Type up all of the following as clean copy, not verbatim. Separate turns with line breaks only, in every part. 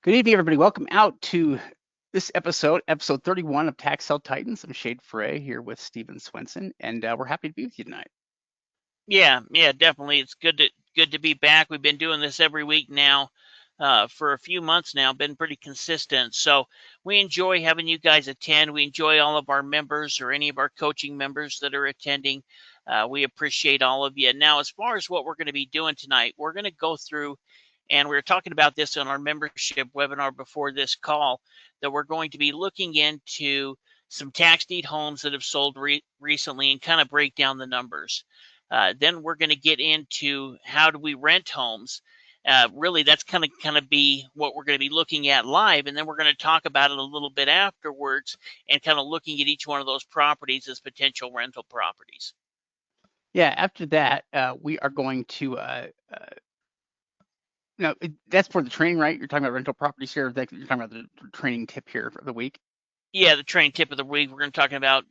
Good evening, everybody. Welcome out to this episode 31 of Tax Sale Titans. I'm Shade Frey here with Steven Swenson, and we're happy to be with you tonight.
Yeah, definitely. It's good to be back. We've been doing this every week now for a few months now, been pretty consistent. So we enjoy having you guys attend. We enjoy all of our members or any of our coaching members that are attending. We appreciate all of you. Now, as far as what we're going to be doing tonight, we're going to go through, and we were talking about this on our membership webinar before this call, that we're going to be looking into some tax deed homes that have sold recently and kind of break down the numbers. Then we're going to get into how do we rent homes. Really, that's kind of be what we're going to be looking at live, and then we're going to talk about it a little bit afterwards, and kind of looking at each one of those properties as potential rental properties.
Yeah, after that, we are going to, that's for the training, right? You're talking about rental properties here. You're talking about the training tip here for the week.
Yeah, the training tip of the week. We're going to talk about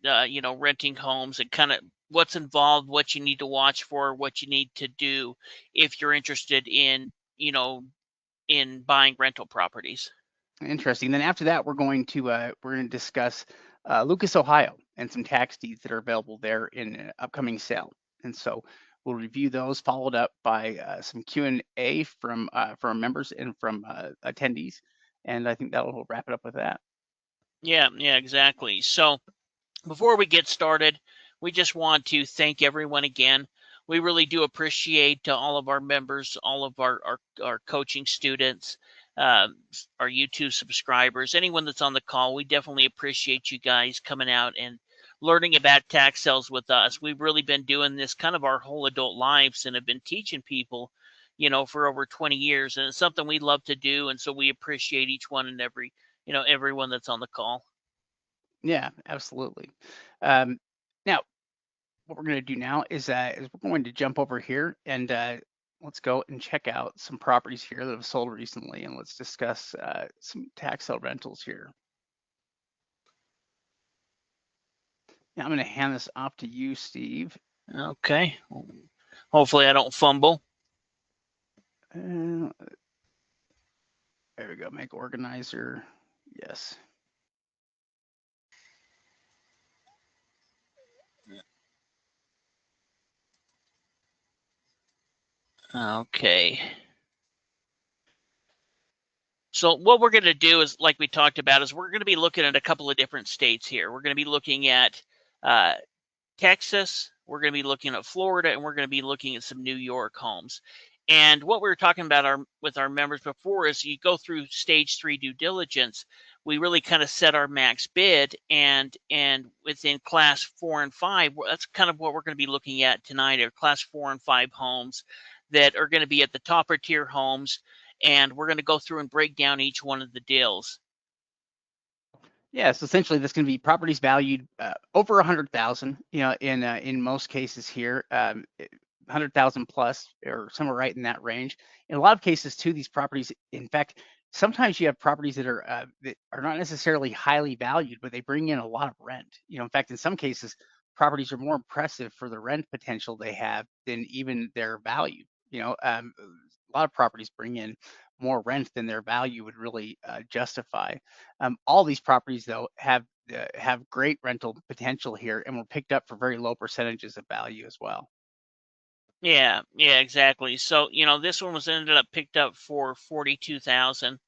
renting homes and kind of what's involved, what you need to watch for, what you need to do if you're interested in buying rental properties.
Interesting. Then after that, we're going to discuss Lucas, Ohio, and some tax deeds that are available there in an upcoming sale. And so we'll review those, followed up by some Q&A from our members and from attendees. And I think that'll wrap it up with that.
Yeah, exactly. So before we get started, we just want to thank everyone again. We really do appreciate all of our members, all of our coaching students, our YouTube subscribers, anyone that's on the call. We definitely appreciate you guys coming out and learning about tax sales with us. We've really been doing this kind of our whole adult lives and have been teaching people, for over 20 years. And it's something we love to do. And so we appreciate each one and everyone that's on the call.
Yeah, absolutely. Now, what we're going to do now is we're going to jump over here and let's go and check out some properties here that have sold recently, and let's discuss some tax sale rentals here. Now I'm going to hand this off to you, Steve.
Okay. Hopefully I don't fumble.
There we go. Make organizer. Yes.
Okay. So what we're going to do is, like we talked about, is we're going to be looking at a couple of different states here. We're going to be looking at Texas, we're going to be looking at Florida, and we're going to be looking at some New York homes. And what we were talking about with our members before is you go through stage 3 due diligence. We really kind of set our max bid, and within class 4 and 5, that's kind of what we're going to be looking at tonight, are class 4 and 5 homes that are going to be at the topper tier homes, and we're going to go through and break down each one of the deals.
Yeah, so essentially this can be properties valued over 100,000, in most cases here, 100,000 plus or somewhere right in that range. In a lot of cases too, these properties, in fact, sometimes you have properties that are not necessarily highly valued, but they bring in a lot of rent. In fact, in some cases, properties are more impressive for the rent potential they have than even their value. A lot of properties bring in more rent than their value would really justify. All these properties, though, have great rental potential here and were picked up for very low percentages of value as well.
Yeah, exactly. So, this one was ended up picked up for 42,000.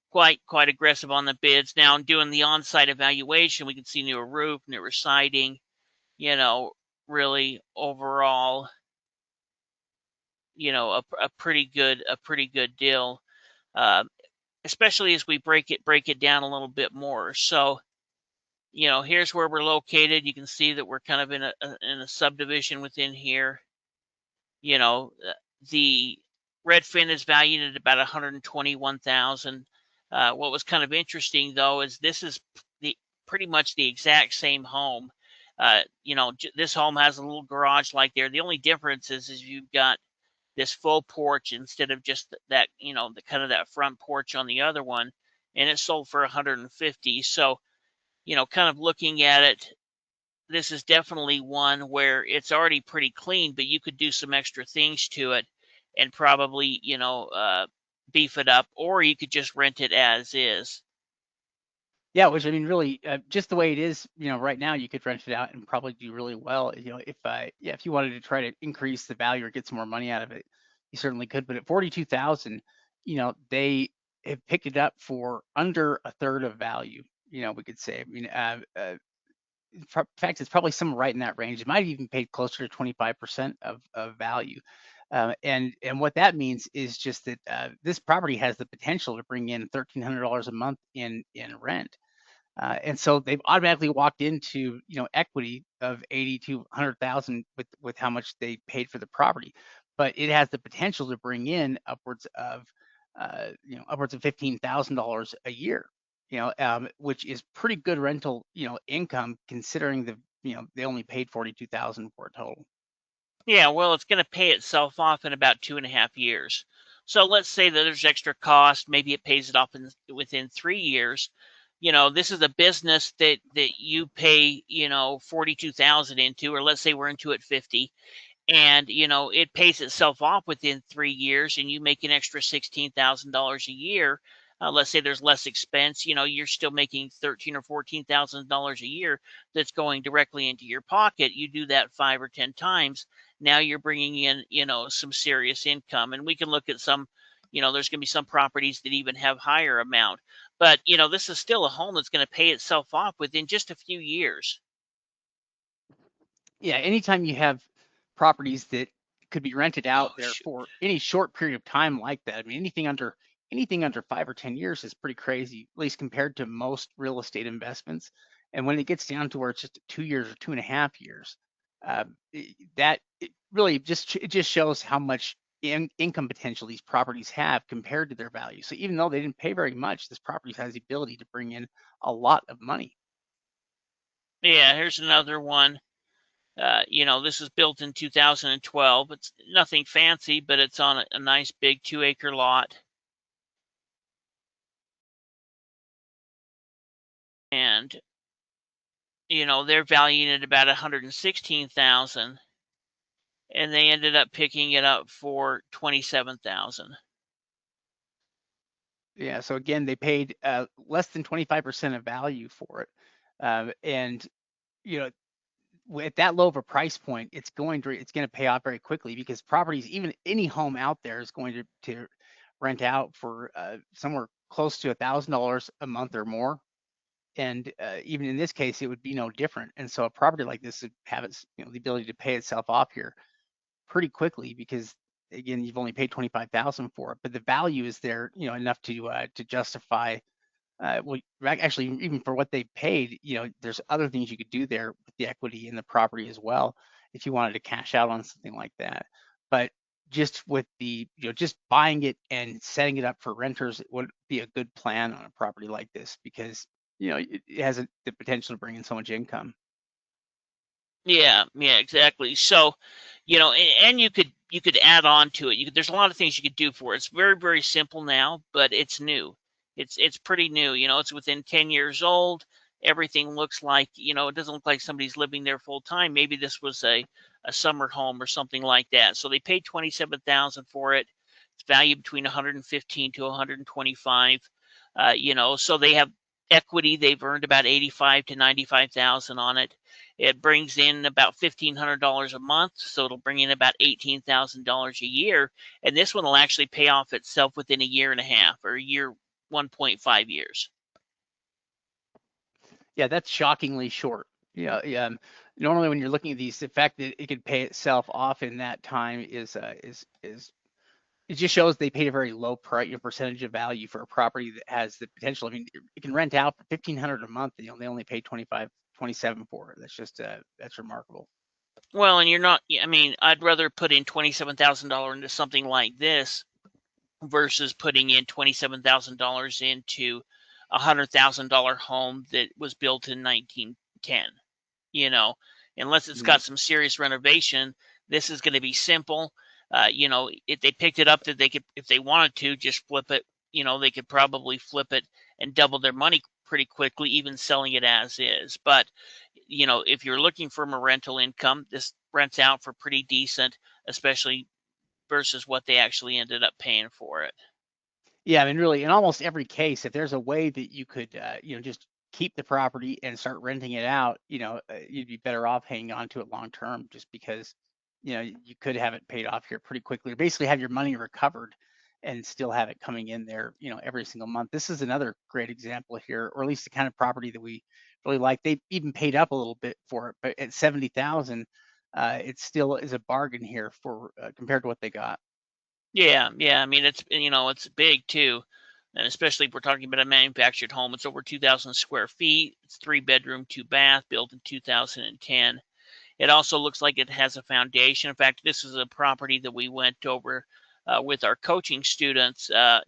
Quite aggressive on the bids. Now, doing the on-site evaluation, we can see newer roof, newer siding, really overall, a pretty good deal. Especially as we break it down a little bit more. So, here's where we're located. You can see that we're kind of in a subdivision within here. The Redfin is valued at about 121,000. What was kind of interesting though is this is pretty much the exact same home. This home has a little garage like there. The only difference is you've got this full porch instead of just that, the kind of that front porch on the other one, and it sold for 150. So, kind of looking at it, this is definitely one where it's already pretty clean, but you could do some extra things to it and probably, beef it up, or you could just rent it as is.
Yeah, which I mean, really, just the way it is, right now, you could rent it out and probably do really well. Yeah, if you wanted to try to increase the value or get some more money out of it, you certainly could. But at 42,000, they have picked it up for under a third of value. We could say. I mean, in fact, it's probably somewhere right in that range. It might have even paid closer to 25% of value. And what that means is just that this property has the potential to bring in $1,300 a month in rent. And so they've automatically walked into, equity of 80 to 100,000 with how much they paid for the property. But it has the potential to bring in upwards of $15,000 a year, which is pretty good rental, income considering they only paid 42,000 for it total.
Yeah, well, it's going to pay itself off in about 2.5 years. So let's say that there's extra cost. Maybe it pays it off within 3 years. This is a business that you pay, 42,000 into, or let's say we're into it 50, and it pays itself off within 3 years, and you make an extra $16,000 a year. Let's say there's less expense. You're still making $13,000 or $14,000 a year that's going directly into your pocket. You do that 5 or 10 times. Now you're bringing in some serious income, and we can look at some. There's going to be some properties that even have higher amount, but this is still a home that's going to pay itself off within just a few years.
Yeah, anytime you have properties that could be rented out
Oh
there
shoot.
for any short period of time like that, I mean, anything under 5 or 10 years is pretty crazy, at least compared to most real estate investments. And when it gets down to where it's just 2 years or 2.5 years, that it really it just shows how much income potential these properties have compared to their value. So even though they didn't pay very much, this property has the ability to bring in a lot of money.
Yeah, here's another one. This was built in 2012. It's nothing fancy, but it's on a nice big 2-acre lot. And, they're valuing it about 116,000, and they ended up picking it up for 27,000.
Yeah, so again, they paid less than 25% of value for it. And you know, at that low of a price point, it's going to pay off very quickly because properties, even any home out there, is going to rent out for somewhere close to $1,000 a month or more. And even in this case, it would be no different. And so a property like this would have the ability to pay itself off here pretty quickly because again, you've only paid 25,000 for it, but the value is there, enough to justify. Well, actually, even for what they paid, there's other things you could do there with the equity in the property as well if you wanted to cash out on something like that. But just with just buying it and setting it up for renters, it would be a good plan on a property like this because it has the potential to bring in so much income.
Yeah, yeah, exactly. So, and you could add on to it. There's a lot of things you could do for it. It's very, very simple now, but it's new. It's pretty new. It's within 10 years old. Everything looks like, it doesn't look like somebody's living there full time. Maybe this was a summer home or something like that. So they paid 27,000 for it. It's valued between 115 to 125. So they have equity. They've earned about 85 to 95,000 on it. It brings in about $1,500 a month, so it'll bring in about $18,000 a year. And this one will actually pay off itself within a year and a half, or 1.5 years.
Yeah, that's shockingly short. Yeah, yeah. Normally, when you're looking at these, the fact that it could pay itself off in that time is it just shows they paid a very low price, percentage of value for a property that has the potential. I mean, it can rent out for 1,500 a month. They only paid 25, 27 for it. That's remarkable.
Well, and you're not, I mean, I'd rather put in $27,000 into something like this versus putting in $27,000 into $100,000 home that was built in 1910. you know, Unless it's
Mhm.
got some serious renovation. This is going to be simple. If they picked it up, that they could, if they wanted to, just flip it. They could probably flip it and double their money pretty quickly, even selling it as is. But if you're looking for a rental income, this rents out for pretty decent, especially versus what they actually ended up paying for it.
Yeah, I mean, really, in almost every case, if there's a way that you could, just keep the property and start renting it out, you'd be better off hanging on to it long term, just because, you could have it paid off here pretty quickly, or basically have your money recovered and still have it coming in there, every single month. This is another great example here, or at least the kind of property that we really like. They even paid up a little bit for it, but at 70,000, it still is a bargain here for compared to what they got.
Yeah, yeah. I mean, it's big too, and especially if we're talking about a manufactured home. It's over 2,000 square feet. It's 3 bedroom, 2 bath, built in 2010. It also looks like it has a foundation. In fact, this is a property that we went over with our coaching students, a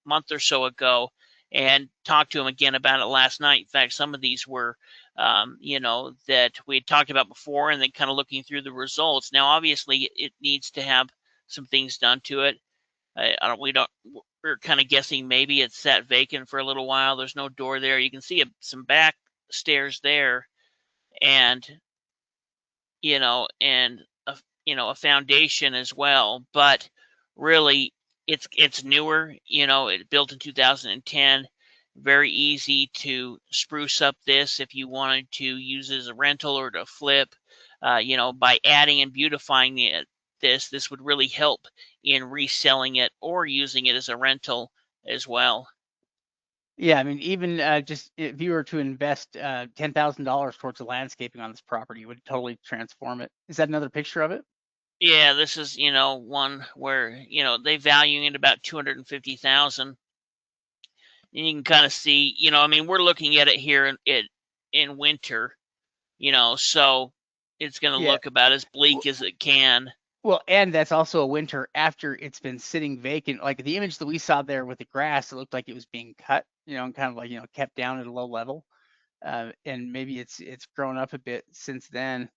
month or so ago, and talked to them again about it last night. In fact, some of these were, that we had talked about before, and then kind of looking through the results. Now, obviously, it needs to have some things done to it. I don't. We don't. We're kind of guessing maybe it's sat vacant for a little while. There's no door there. You can see some back stairs there, and and a foundation as well. But really, it's newer. It built in 2010. Very easy to spruce up this if you wanted to use it as a rental or to flip. By adding and beautifying this would really help in reselling it or using it as a rental as well.
Yeah, I mean, even just if you were to invest $10,000 towards the landscaping on this property, it would totally transform it. Is that another picture of it?
Yeah, this is one where they value it about 250,000. And you can kind of see, I mean, we're looking at it here in winter, so it's going to
Yeah.
look about as
w-
bleak as it can.
Well, and that's also a winter after it's been sitting vacant. Like the image that we saw there with the grass, it looked like it was being cut, and kind of like kept down at a low level. And maybe it's grown up a bit since then.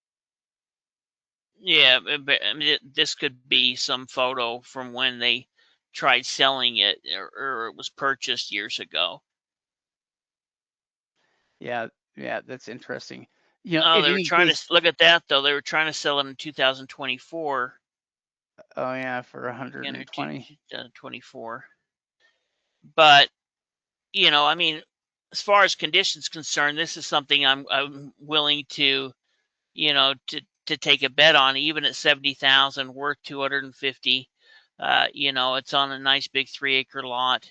Yeah, but I mean, this could be some photo from when they tried selling it, or it was purchased years ago.
Yeah, yeah, that's interesting.
Oh,
In
they were
any
trying to
case,
look at that though. They were trying to sell it in 2024.
oh yeah, for
Again, or
120.
2024. But I mean, as far as conditions concerned, this is something I'm willing to to take a bet on, even at 70,000, worth 250. It's on a nice big 3 acre lot.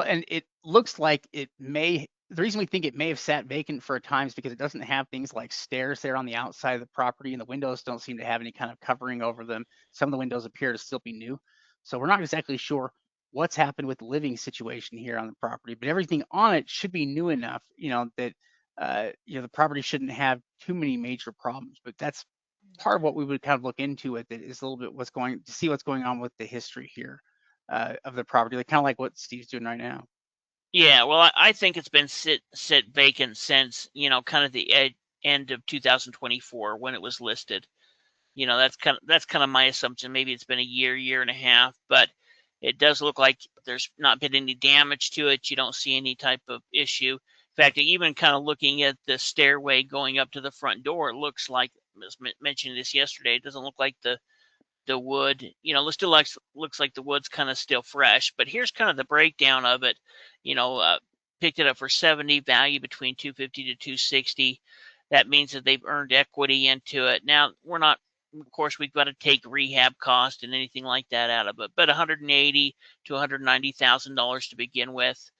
And it looks like the reason we think it may have sat vacant for a time is because it doesn't have things like stairs there on the outside of the property, and the windows don't seem to have any kind of covering over them. Some of the windows appear to still be new. So we're not exactly sure what's happened with the living situation here on the property, but everything on it should be new enough, that the property shouldn't have too many major problems. But that's part of what we would kind of look into with it, is a little bit to see what's going on with the history here of the property, like kind of like what Steve's doing right now.
Yeah, well, I think it's been sit vacant since kind of the end of 2024 when it was listed. That's kind of my assumption. Maybe it's been a year and a half, but it does look like there's not been any damage to it. You don't see any type of issue. In fact, even kind of looking at the stairway going up to the front door, it looks like I was mentioning this yesterday. It doesn't look like the wood, it still looks like the wood's kind of still fresh. But here's kind of the breakdown of it. You know, uh, Picked it up for 70, value between 250 to 260. That means that they've earned equity into it. Now we're not, of course, we've got to take rehab cost and anything like that out of it, but 180 to $190,000 to begin with.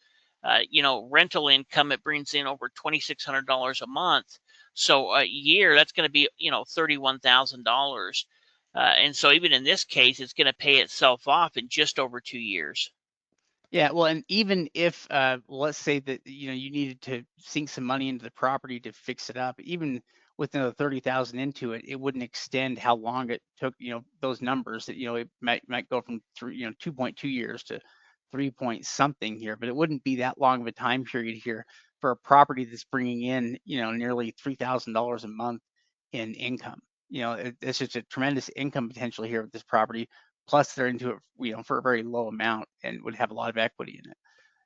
Rental income, it brings in over $2,600 a month. So a year, that's going to be, $31,000. And so even in this case, it's going to pay itself off in just over 2 years.
Yeah, well, and even if let's say that you needed to sink some money into the property to fix it up, even with another 30,000 into it, it wouldn't extend how long it took. Those numbers that it might go from 2.2 years to 3 point something here, but it wouldn't be that long of a time period here for a property that's bringing in nearly $3,000 a month in income. It's just a tremendous income potential here with this property. Plus, they're into it, for a very low amount and would have a lot of equity in it.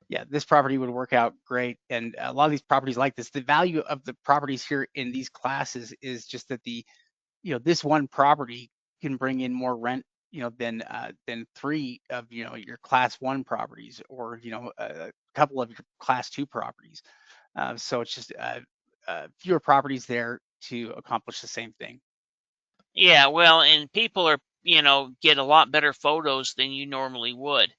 Yeah, this property would work out great. And a lot of these properties like this, the value of the properties here in these classes is just that this one property can bring in more rent, than three of your class one properties, or a couple of your class two properties. So it's just fewer properties there to accomplish the same thing.
Yeah, well, and people are, get a lot better photos than you normally would.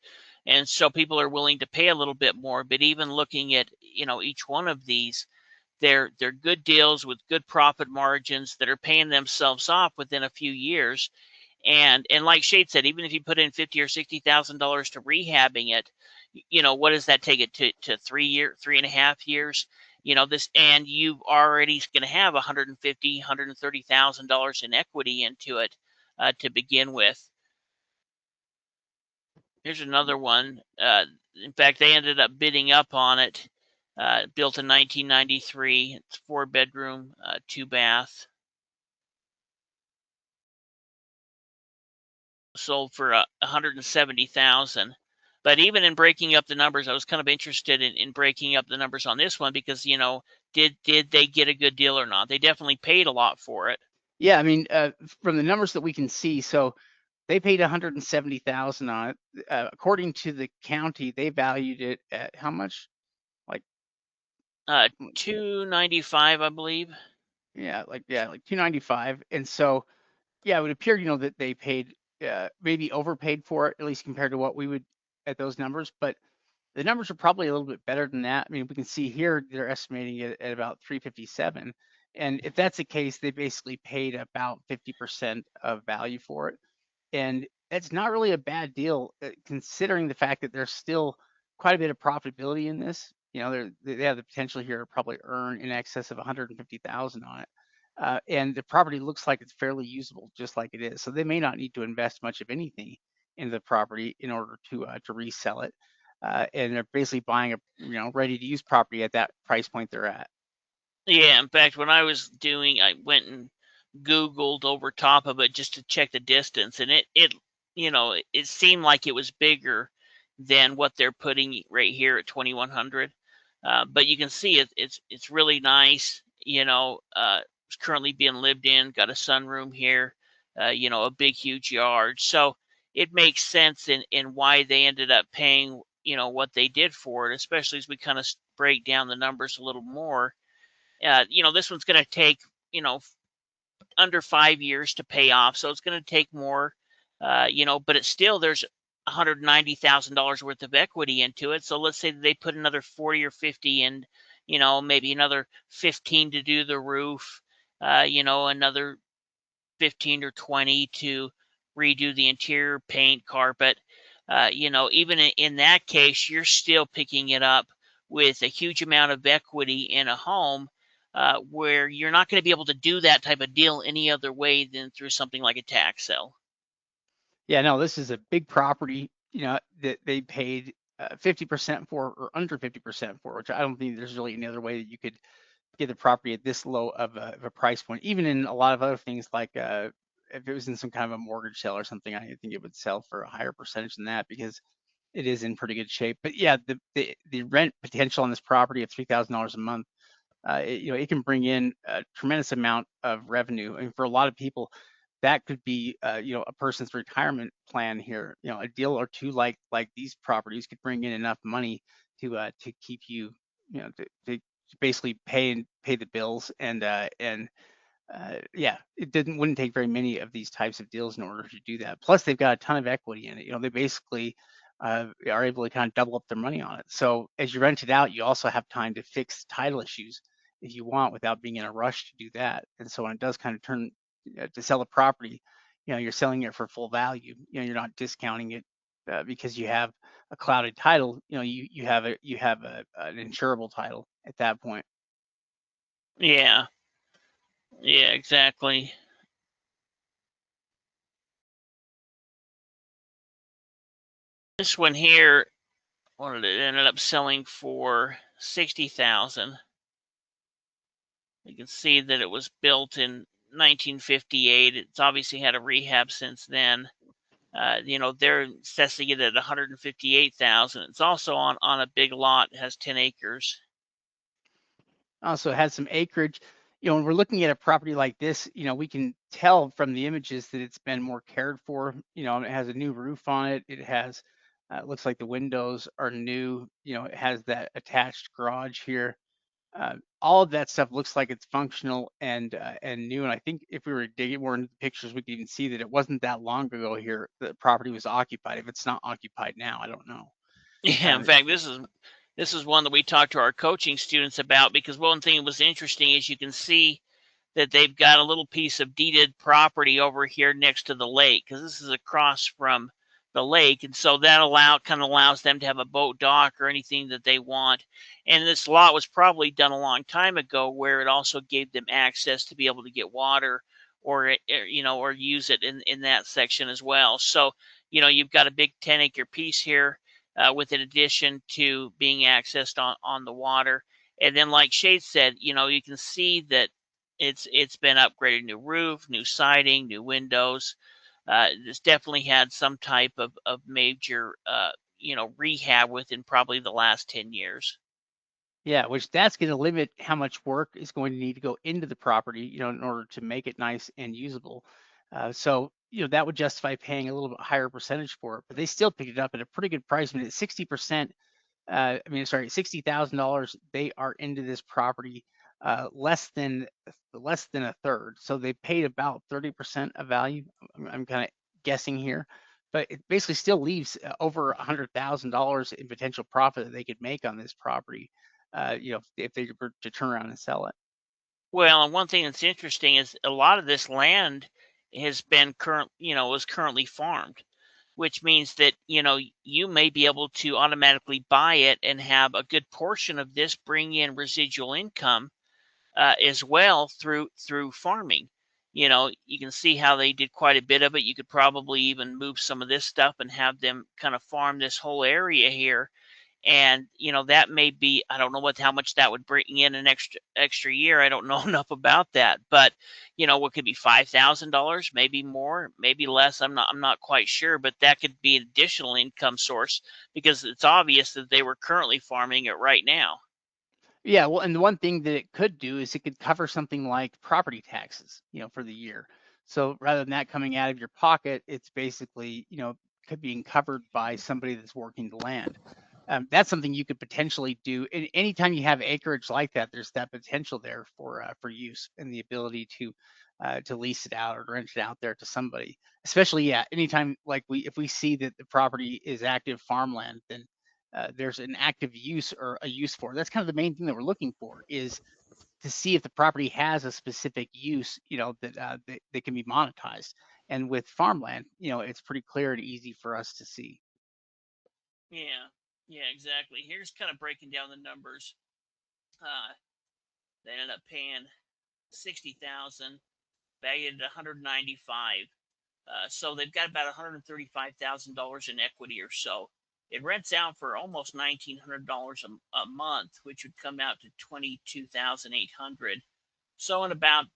And so people are willing to pay a little bit more, but even looking at, each one of these, they're good deals with good profit margins that are paying themselves off within a few years. And like Shade said, even if you put in 50 or $60,000 to rehabbing it, what does that take it to 3.5 years? This, and you already going to have 150, $130,000 in equity into it to begin with. Here's another one. In fact, they ended up bidding up on it. Built in 1993. It's 4 bedroom, 2 bath. Sold for 170,000. But even in breaking up the numbers, I was kind of interested in breaking up the numbers on this one because did they get a good deal or not? They definitely paid a lot for it.
Yeah, I mean, from the numbers that we can see, so they paid 170,000 on it. According to the county, they valued it at how much? Like,
Uh,
let's see,
295, I believe.
like 295. And so, yeah, it would appear, that they paid, maybe overpaid for it, at least compared to what we would at those numbers. But the numbers are probably a little bit better than that. I mean, we can see here they're estimating it at about 357. And if that's the case, they basically paid about 50% of value for it. And it's not really a bad deal, considering the fact that there's still quite a bit of profitability in this. They have the potential here to probably earn in excess of 150,000 on it. And the property looks like it's fairly usable, just like it is. So they may not need to invest much of anything in the property in order to resell it. And they're basically buying a ready to use property at that price point they're at.
Yeah, in fact, when I was doing, I went and Googled over top of it just to check the distance, and it seemed like it was bigger than what they're putting right here at 2100. But you can see it's really nice. It's currently being lived in. Got a sunroom here. A big huge yard. So it makes sense in why they ended up paying what they did for it, especially as we kind of break down the numbers a little more. This one's going to take under 5 years to pay off, so it's going to take more. But it's still there's $190,000 worth of equity into it. So let's say that they put another 40 or 50 and maybe another 15 to do the roof, another 15 or 20 to redo the interior paint, carpet. Even in that case, you're still picking it up with a huge amount of equity in a home where you're not going to be able to do that type of deal any other way than through something like a tax sale.
Yeah, no, this is a big property, that they paid 50% for, or under 50% for, which I don't think there's really any other way that you could get the property at this low of a price point. Even in a lot of other things, like if it was in some kind of a mortgage sale or something, I think it would sell for a higher percentage than that, because it is in pretty good shape. But yeah, the rent potential on this property of $3,000 a month, it can bring in a tremendous amount of revenue. And for a lot of people, that could be, a person's retirement plan here. A deal or two like these properties could bring in enough money to keep you, to basically pay the bills. And yeah, wouldn't take very many of these types of deals in order to do that. Plus, they've got a ton of equity in it. They basically are able to kind of double up their money on it. So as you rent it out, you also have time to fix title issues if you want, without being in a rush to do that. And so when it does kind of turn to sell a property, you're selling it for full value. You're not discounting it because you have a clouded title. You have an insurable title at that point.
Yeah, yeah, exactly. This one here, what did it ended up selling for 60,000. You can see that it was built in 1958. It's obviously had a rehab since then. They're assessing it at 158,000. It's also on a big lot. It has 10 acres.
Also has some acreage. when we're looking at a property like this, we can tell from the images that it's been more cared for. It has a new roof on it. It has, looks like the windows are new. It has that attached garage here. All of that stuff looks like it's functional and new. And I think if we were digging more into the pictures, we could even see that it wasn't that long ago here the property was occupied. If it's not occupied now, I don't know.
Yeah, in
Um,
fact, this is one that we talked to our coaching students about, because one thing that was interesting is you can see that they've got a little piece of deeded property over here next to the lake, because this is across from the lake, and so that kind of allows them to have a boat dock or anything that they want. And this lot was probably done a long time ago, where it also gave them access to be able to get water, or use it in that section as well. So you've got a big 10-acre piece here, with an addition to being accessed on the water. And then, like Shade said, you can see that it's been upgraded: new roof, new siding, new windows. It's definitely had some type of major rehab within probably the last 10 years.
Yeah, which that's going to limit how much work is going to need to go into the property, in order to make it nice and usable. So, that would justify paying a little bit higher percentage for it, but they still picked it up at a pretty good price. I mean, at 60%, sorry, $60,000, they are into this property, less than a third. So they paid about 30% of value. I'm kind of guessing here, but it basically still leaves over $100,000 in potential profit that they could make on this property, if they were to turn around and sell it.
Well, and one thing that's interesting is a lot of this land has been is currently farmed, which means that, you may be able to automatically buy it and have a good portion of this bring in residual income, as well through farming. You can see how they did quite a bit of it. You could probably even move some of this stuff and have them kind of farm this whole area here. And that may be, I don't know how much that would bring in an extra year. I don't know enough about that, but what could be $5,000, maybe more, maybe less. I'm not quite sure, but that could be an additional income source, because it's obvious that they were currently farming it right now.
Yeah, well, and the one thing that it could do is it could cover something like property taxes, for the year. So rather than that coming out of your pocket, it's basically, could being covered by somebody that's working the land. That's something you could potentially do. And anytime you have acreage like that, there's that potential there for use and the ability to lease it out or rent it out there to somebody. Especially, yeah, anytime like if we see that the property is active farmland, then there's an active use or a use for it. That's kind of the main thing that we're looking for, is to see if the property has a specific use, that can be monetized. And with farmland, it's pretty clear and easy for us to see.
Yeah, yeah, exactly. Here's kind of breaking down the numbers. Uh, they ended up paying 60,000, valued at 195. So they've got about $135,000 in equity or so. It rents out for almost $1,900 a month, which would come out to 22,800. So in about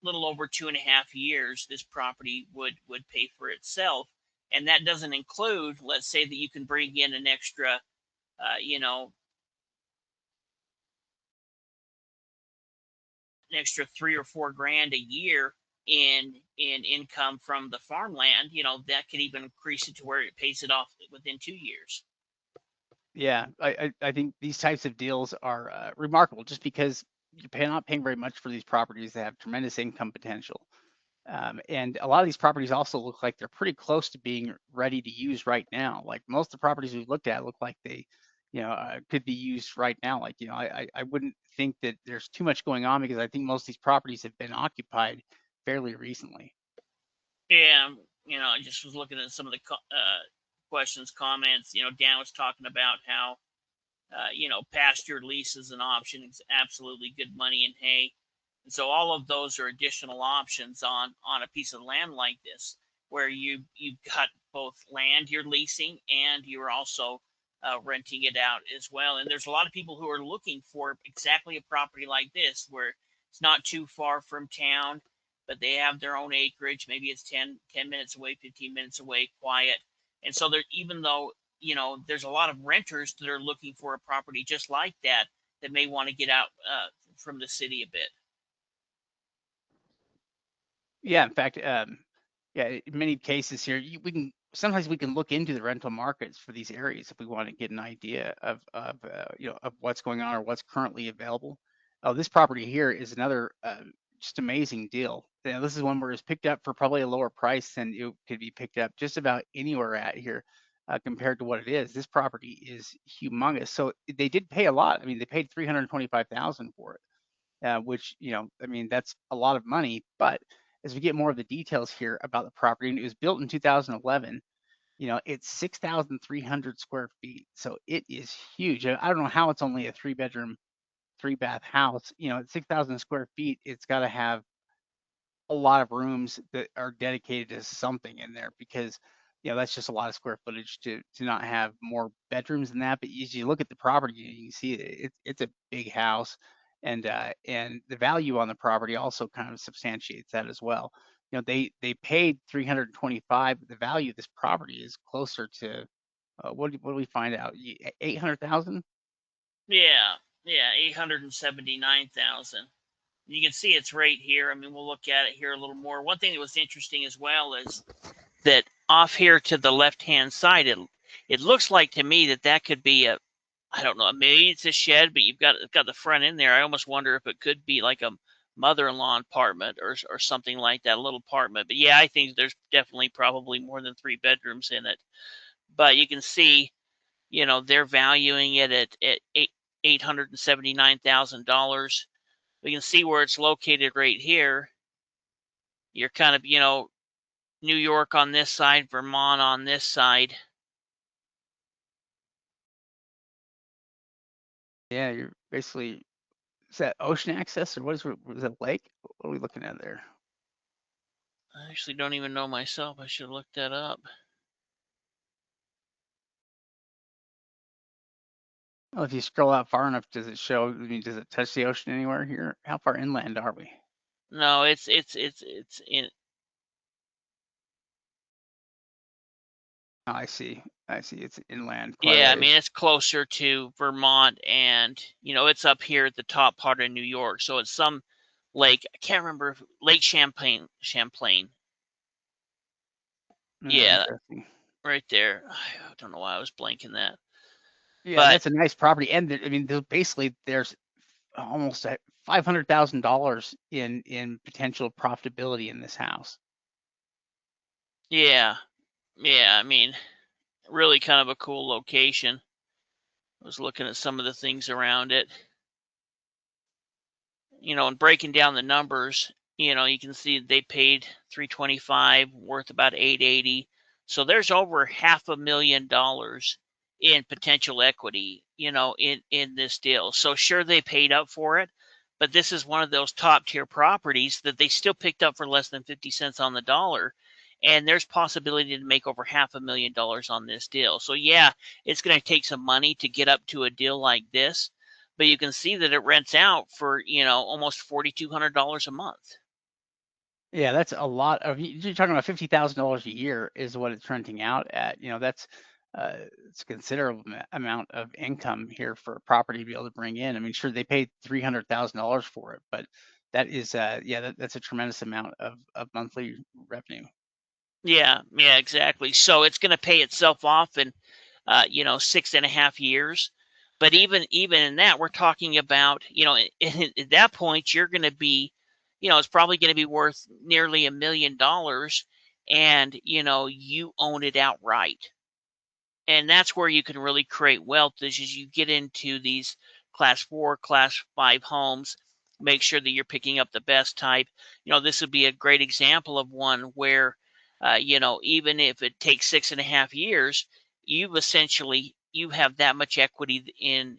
little over 2.5 years, this property would pay for itself, and that doesn't include, let's say that you can bring in an extra, uh, you know, an extra 3 or 4 grand a year in income from the farmland. That could even increase it to where it pays it off within 2 years.
Yeah, I think these types of deals are remarkable just because not paying very much for these properties that have tremendous income potential. And a lot of these properties also look like they're pretty close to being ready to use right now. Like most of the properties we've looked at look like they, could be used right now. Like, I wouldn't think that there's too much going on because I think most of these properties have been occupied fairly recently.
Yeah, I just was looking at some of the questions, comments. Dan was talking about how pasture lease is an option. It's absolutely good money in hay. And so all of those are additional options on a piece of land like this, where you've got both land you're leasing and you're also renting it out as well. And there's a lot of people who are looking for exactly a property like this, where it's not too far from town, but they have their own acreage. Maybe it's 10 minutes away, 15 minutes away, quiet. And so there, even though there's a lot of renters that are looking for a property just like that, that may want to get out from the city a bit.
Yeah, in fact, yeah, in many cases here, we can sometimes we can look into the rental markets for these areas if we want to get an idea of what's going on or what's currently available. Oh, this property here is another just amazing deal. This is one where it's picked up for probably a lower price than it could be picked up just about anywhere at here compared to what it is. This property is humongous. So they did pay a lot. I mean, they paid 325,000 for it, which, I mean, that's a lot of money. But as we get more of the details here about the property, and it was built in 2011, it's 6,300 square feet. So it is huge. I don't know how it's only a three bedroom, three bath house. At 6,000 square feet, it's got to have a lot of rooms that are dedicated to something in there because that's just a lot of square footage to not have more bedrooms than that. But as you look at the property, you can see it's a big house, and the value on the property also kind of substantiates that as well. They paid 325, but the value of this property is closer to what do we find out? 800,000.
Yeah, yeah, 879,000. You can see it's right here. I mean, we'll look at it here a little more. One thing that was interesting as well is that off here to the left-hand side, it looks like to me that could be a, I don't know, maybe it's a shed, but got the front in there. I almost wonder if it could be like a mother-in-law apartment or something like that, a little apartment. But yeah, I think there's definitely probably more than 3 bedrooms in it. But you can see, they're valuing it at $879,000. We can see where it's located right here. You're kind of, New York on this side, Vermont on this side.
Yeah, you're basically, is that ocean access or was that lake? What are we looking at there?
I actually don't even know myself. I should look that up.
Well, if you scroll out far enough, does it show? I mean, does it touch the ocean anywhere here? How far inland are we?
No, it's in.
Oh, I see. I see. It's inland quite a
Yeah, I
ways.
mean it's closer to Vermont, and it's up here at the top part of New York. So it's some lake. I can't remember if Lake Champlain. Champlain.
Oh,
Yeah,
interesting.
right there. I don't know why I was blanking that,
Yeah, and
but
that's a nice property. And I mean, basically, there's almost $500,000 in potential profitability in this house.
yeah, yeah. I mean, really kind of a cool location. I was looking at some of the things around it. And breaking down the numbers, you can see they paid 325, worth about 880. So there's over $500,000 in potential equity, in this deal. So sure they paid up for it, but this is one of those top tier properties that they still picked up for less than 50 cents on the dollar. And there's possibility to make over $500,000 on this deal. So yeah, it's going to take some money to get up to a deal like this, but you can see that it rents out for almost $4,200 a month.
Yeah, that's a lot of. You're talking about $50,000 a year is what it's renting out at. That's uh, it's a considerable amount of income here for a property to be able to bring in. I mean, sure, they paid $300,000 for it, but that is, yeah, that's a tremendous amount of monthly revenue.
Yeah, exactly. So it's going to pay itself off in 6.5 years. But even in that, we're talking about at that point you're going to be, it's probably going to be worth nearly $1 million, and you own it outright. And that's where you can really create wealth is as you get into these class 4, class 5 homes. Make sure that you're picking up the best type. This would be a great example of one where even if it takes 6.5 years, you have that much equity in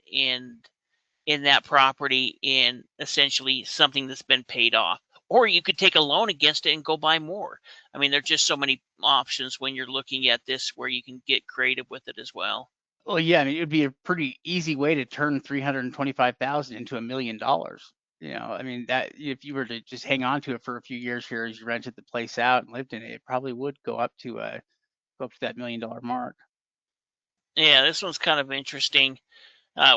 that property, in essentially something that's been paid off. Or you could take a loan against it and go buy more. I mean, there's just so many options when you're looking at this where you can get creative with it as well.
Well, yeah, I mean, it would be a pretty easy way to turn 325,000 into $1 million. I mean, that if you were to just hang on to it for a few years here as you rented the place out and lived in it, it probably would go up to that $1 million mark.
Yeah, this one's kind of interesting.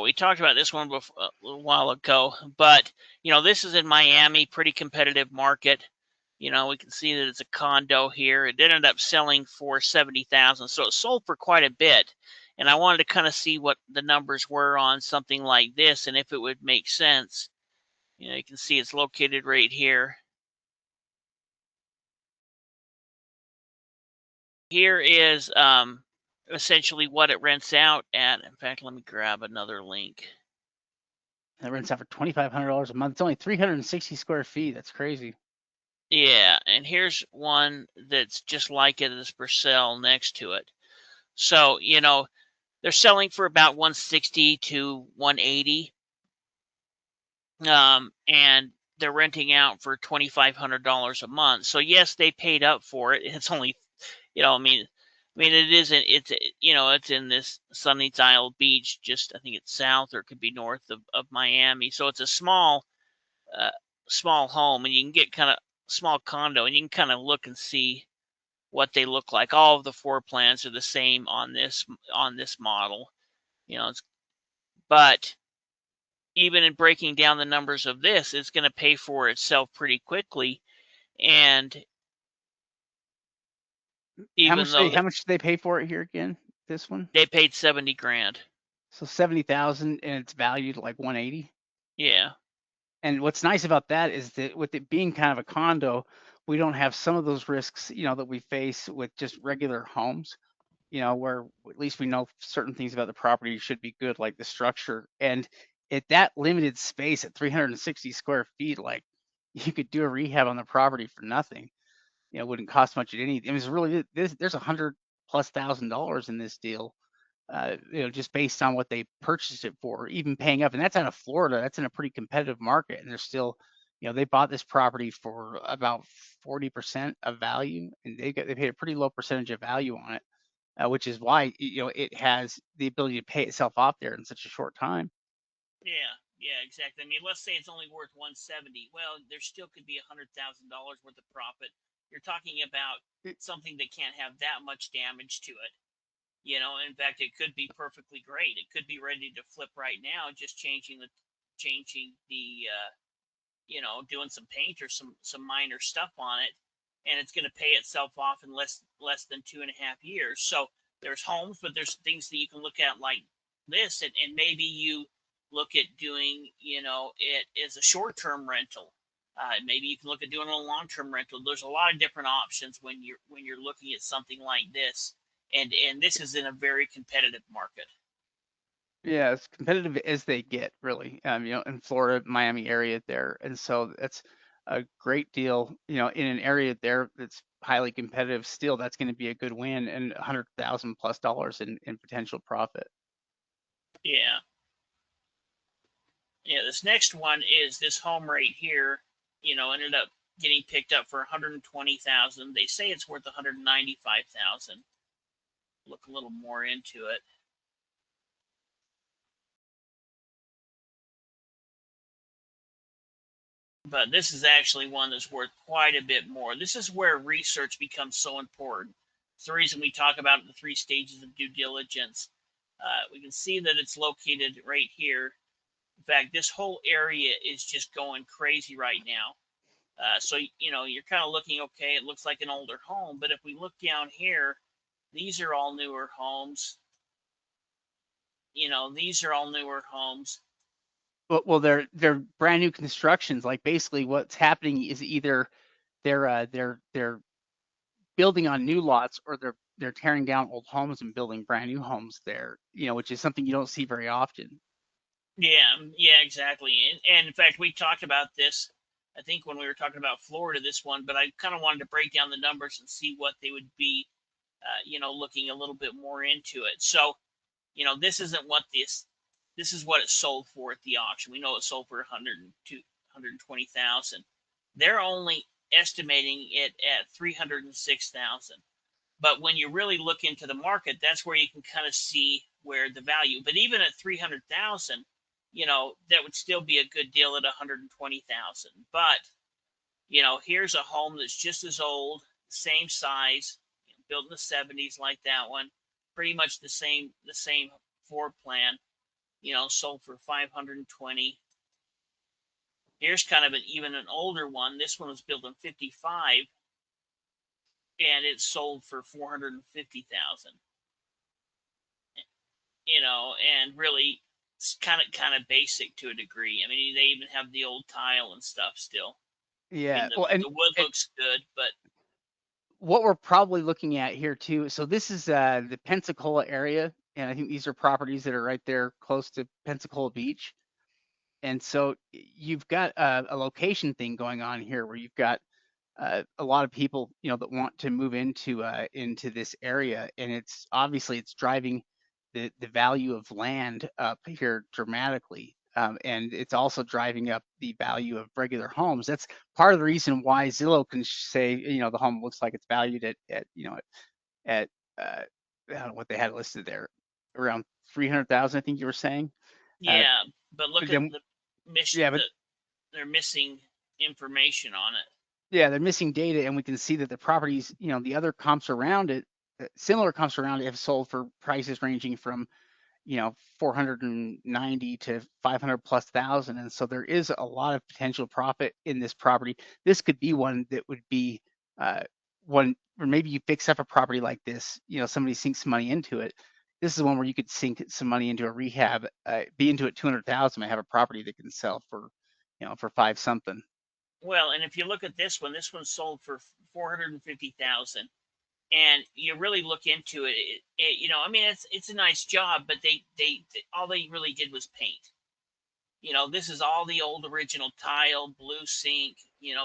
We talked about this one before, a little while ago, but this is in Miami, pretty competitive market. We can see that it's a condo here. It ended up selling for 70,000, so it sold for quite a bit. And I wanted to kind of see what the numbers were on something like this, and if it would make sense. You can see it's located right here. Here is essentially what it rents out at. In fact, let me grab another link.
That rents out for $2,500 a month. It's only 360 square feet. That's crazy.
Yeah, and here's one that's just like it is for sale next to it. So, they're selling for about 160 to 180. And they're renting out for $2,500 a month. So yes, they paid up for it. It's only, it isn't. It's in this Sunny Isle Beach, just I think it's south or it could be north of Miami. So it's a uh, small home, and you can get kind of small condo, and you can kind of look and see what they look like. All of the floor plans are the same on this model. But even in breaking down the numbers of this, it's going to pay for itself pretty quickly. And even though
How much did they pay for it here again? This one?
they paid 70 grand.
So 70,000 and it's valued like 180.
Yeah.
And what's nice about that is that with it being kind of a condo, we don't have some of those risks, that we face with just regular homes, where at least we know certain things about the property should be good, like the structure. And at that limited space at 360 square feet, like you could do a rehab on the property for nothing. It wouldn't cost much at any. I mean, it's really there's $100,000+ in this deal, just based on what they purchased it for, even paying up. And that's out of Florida. That's in a pretty competitive market. And they're still, they bought this property for about 40% of value, and they paid a pretty low percentage of value on it, which is why it has the ability to pay itself off there in such a short time.
Yeah. Yeah, exactly. I mean, let's say it's only worth 170. Well, there still could be $100,000 worth of profit. You're talking about something that can't have that much damage to it. In fact, it could be perfectly great. It could be ready to flip right now, just changing the doing some paint or some minor stuff on it, and it's going to pay itself off in less than 2.5 years. So there's homes, but there's things that you can look at like this, and maybe you look at doing it as a short-term rental. Maybe you can look at doing a long-term rental. There's a lot of different options when you're looking at something like this, and this is in a very competitive market.
Yeah, as competitive as they get, really. In Florida, Miami area there, and so that's a great deal. In an area there that's highly competitive, still that's going to be a good win and $100,000+ in potential profit.
Yeah. Yeah, this next one is this home right here. Ended up getting picked up for 120,000. They say it's worth 195,000. Look a little more into it. But this is actually one that's worth quite a bit more. This is where research becomes so important. It's the reason we talk about the 3 stages of due diligence. We can see that it's located right here. In fact, this whole area is just going crazy right now. So you're kind of looking, okay, it looks like an older home, but if we look down here, these are all newer homes. These are all newer homes.
Well, they're brand new constructions. Like basically, what's happening is either they're building on new lots, or they're tearing down old homes and building brand new homes there. Which is something you don't see very often.
Yeah, yeah, exactly. And in fact, we talked about this, I think, when we were talking about Florida, this one, but I kind of wanted to break down the numbers and see what they would be, looking a little bit more into it. So, this isn't what this is what it sold for at the auction. We know it sold for 120,000. They're only estimating it at 306,000. But when you really look into the market, that's where you can kind of see where the value. But even at 300,000, that would still be a good deal at 120,000. But here's a home that's just as old, same size, built in the 70s like that one, pretty much the same floor plan. sold for 520. Here's kind of even an older one. This one was built in 55, and it sold for 450,000. And really it's kind of basic to a degree. I mean, they even have the old tile and stuff still. I
Yeah.
mean, the
Well,
the wood
and
looks good, but
what we're probably looking at here too. So this is the Pensacola area, and I think these are properties that are right there close to Pensacola Beach. And so you've got a location thing going on here where you've got a lot of people, that want to move into this area, and it's obviously it's driving the value of land up here dramatically, and it's also driving up the value of regular homes. That's part of the reason why Zillow can say, the home looks like it's valued at I don't know what they had listed there, around 300,000, I think you were saying. Uh,
yeah. But look
but
at
then,
the mission.
yeah, but
They're missing information on it.
yeah, they're missing data, and we can see that the properties, the other comps around it, similar comps around it, have sold for prices ranging from, 490 to 500 plus thousand. And so there is a lot of potential profit in this property. This could be one that would be uh, one, or maybe you fix up a property like this, somebody sinks some money into it. This is one where you could sink some money into a rehab, be into it 200,000, and have a property that can sell for, for five something.
Well, and if you look at this one sold for 450,000. And you really look into it, I mean, it's a nice job, but they all they really did was paint. This is all the old original tile, blue sink,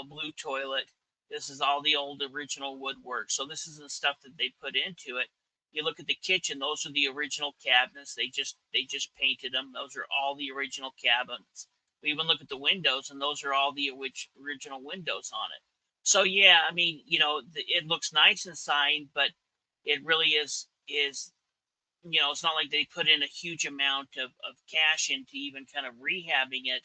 blue toilet. This is all the old original woodwork. So this is the stuff that they put into it. You look at the kitchen; those are the original cabinets. They just painted them. Those are all the original cabinets. We even look at the windows, and those are all the original windows on it. So yeah, I mean, it looks nice inside, but it really is it's not like they put in a huge amount of cash into even kind of rehabbing it.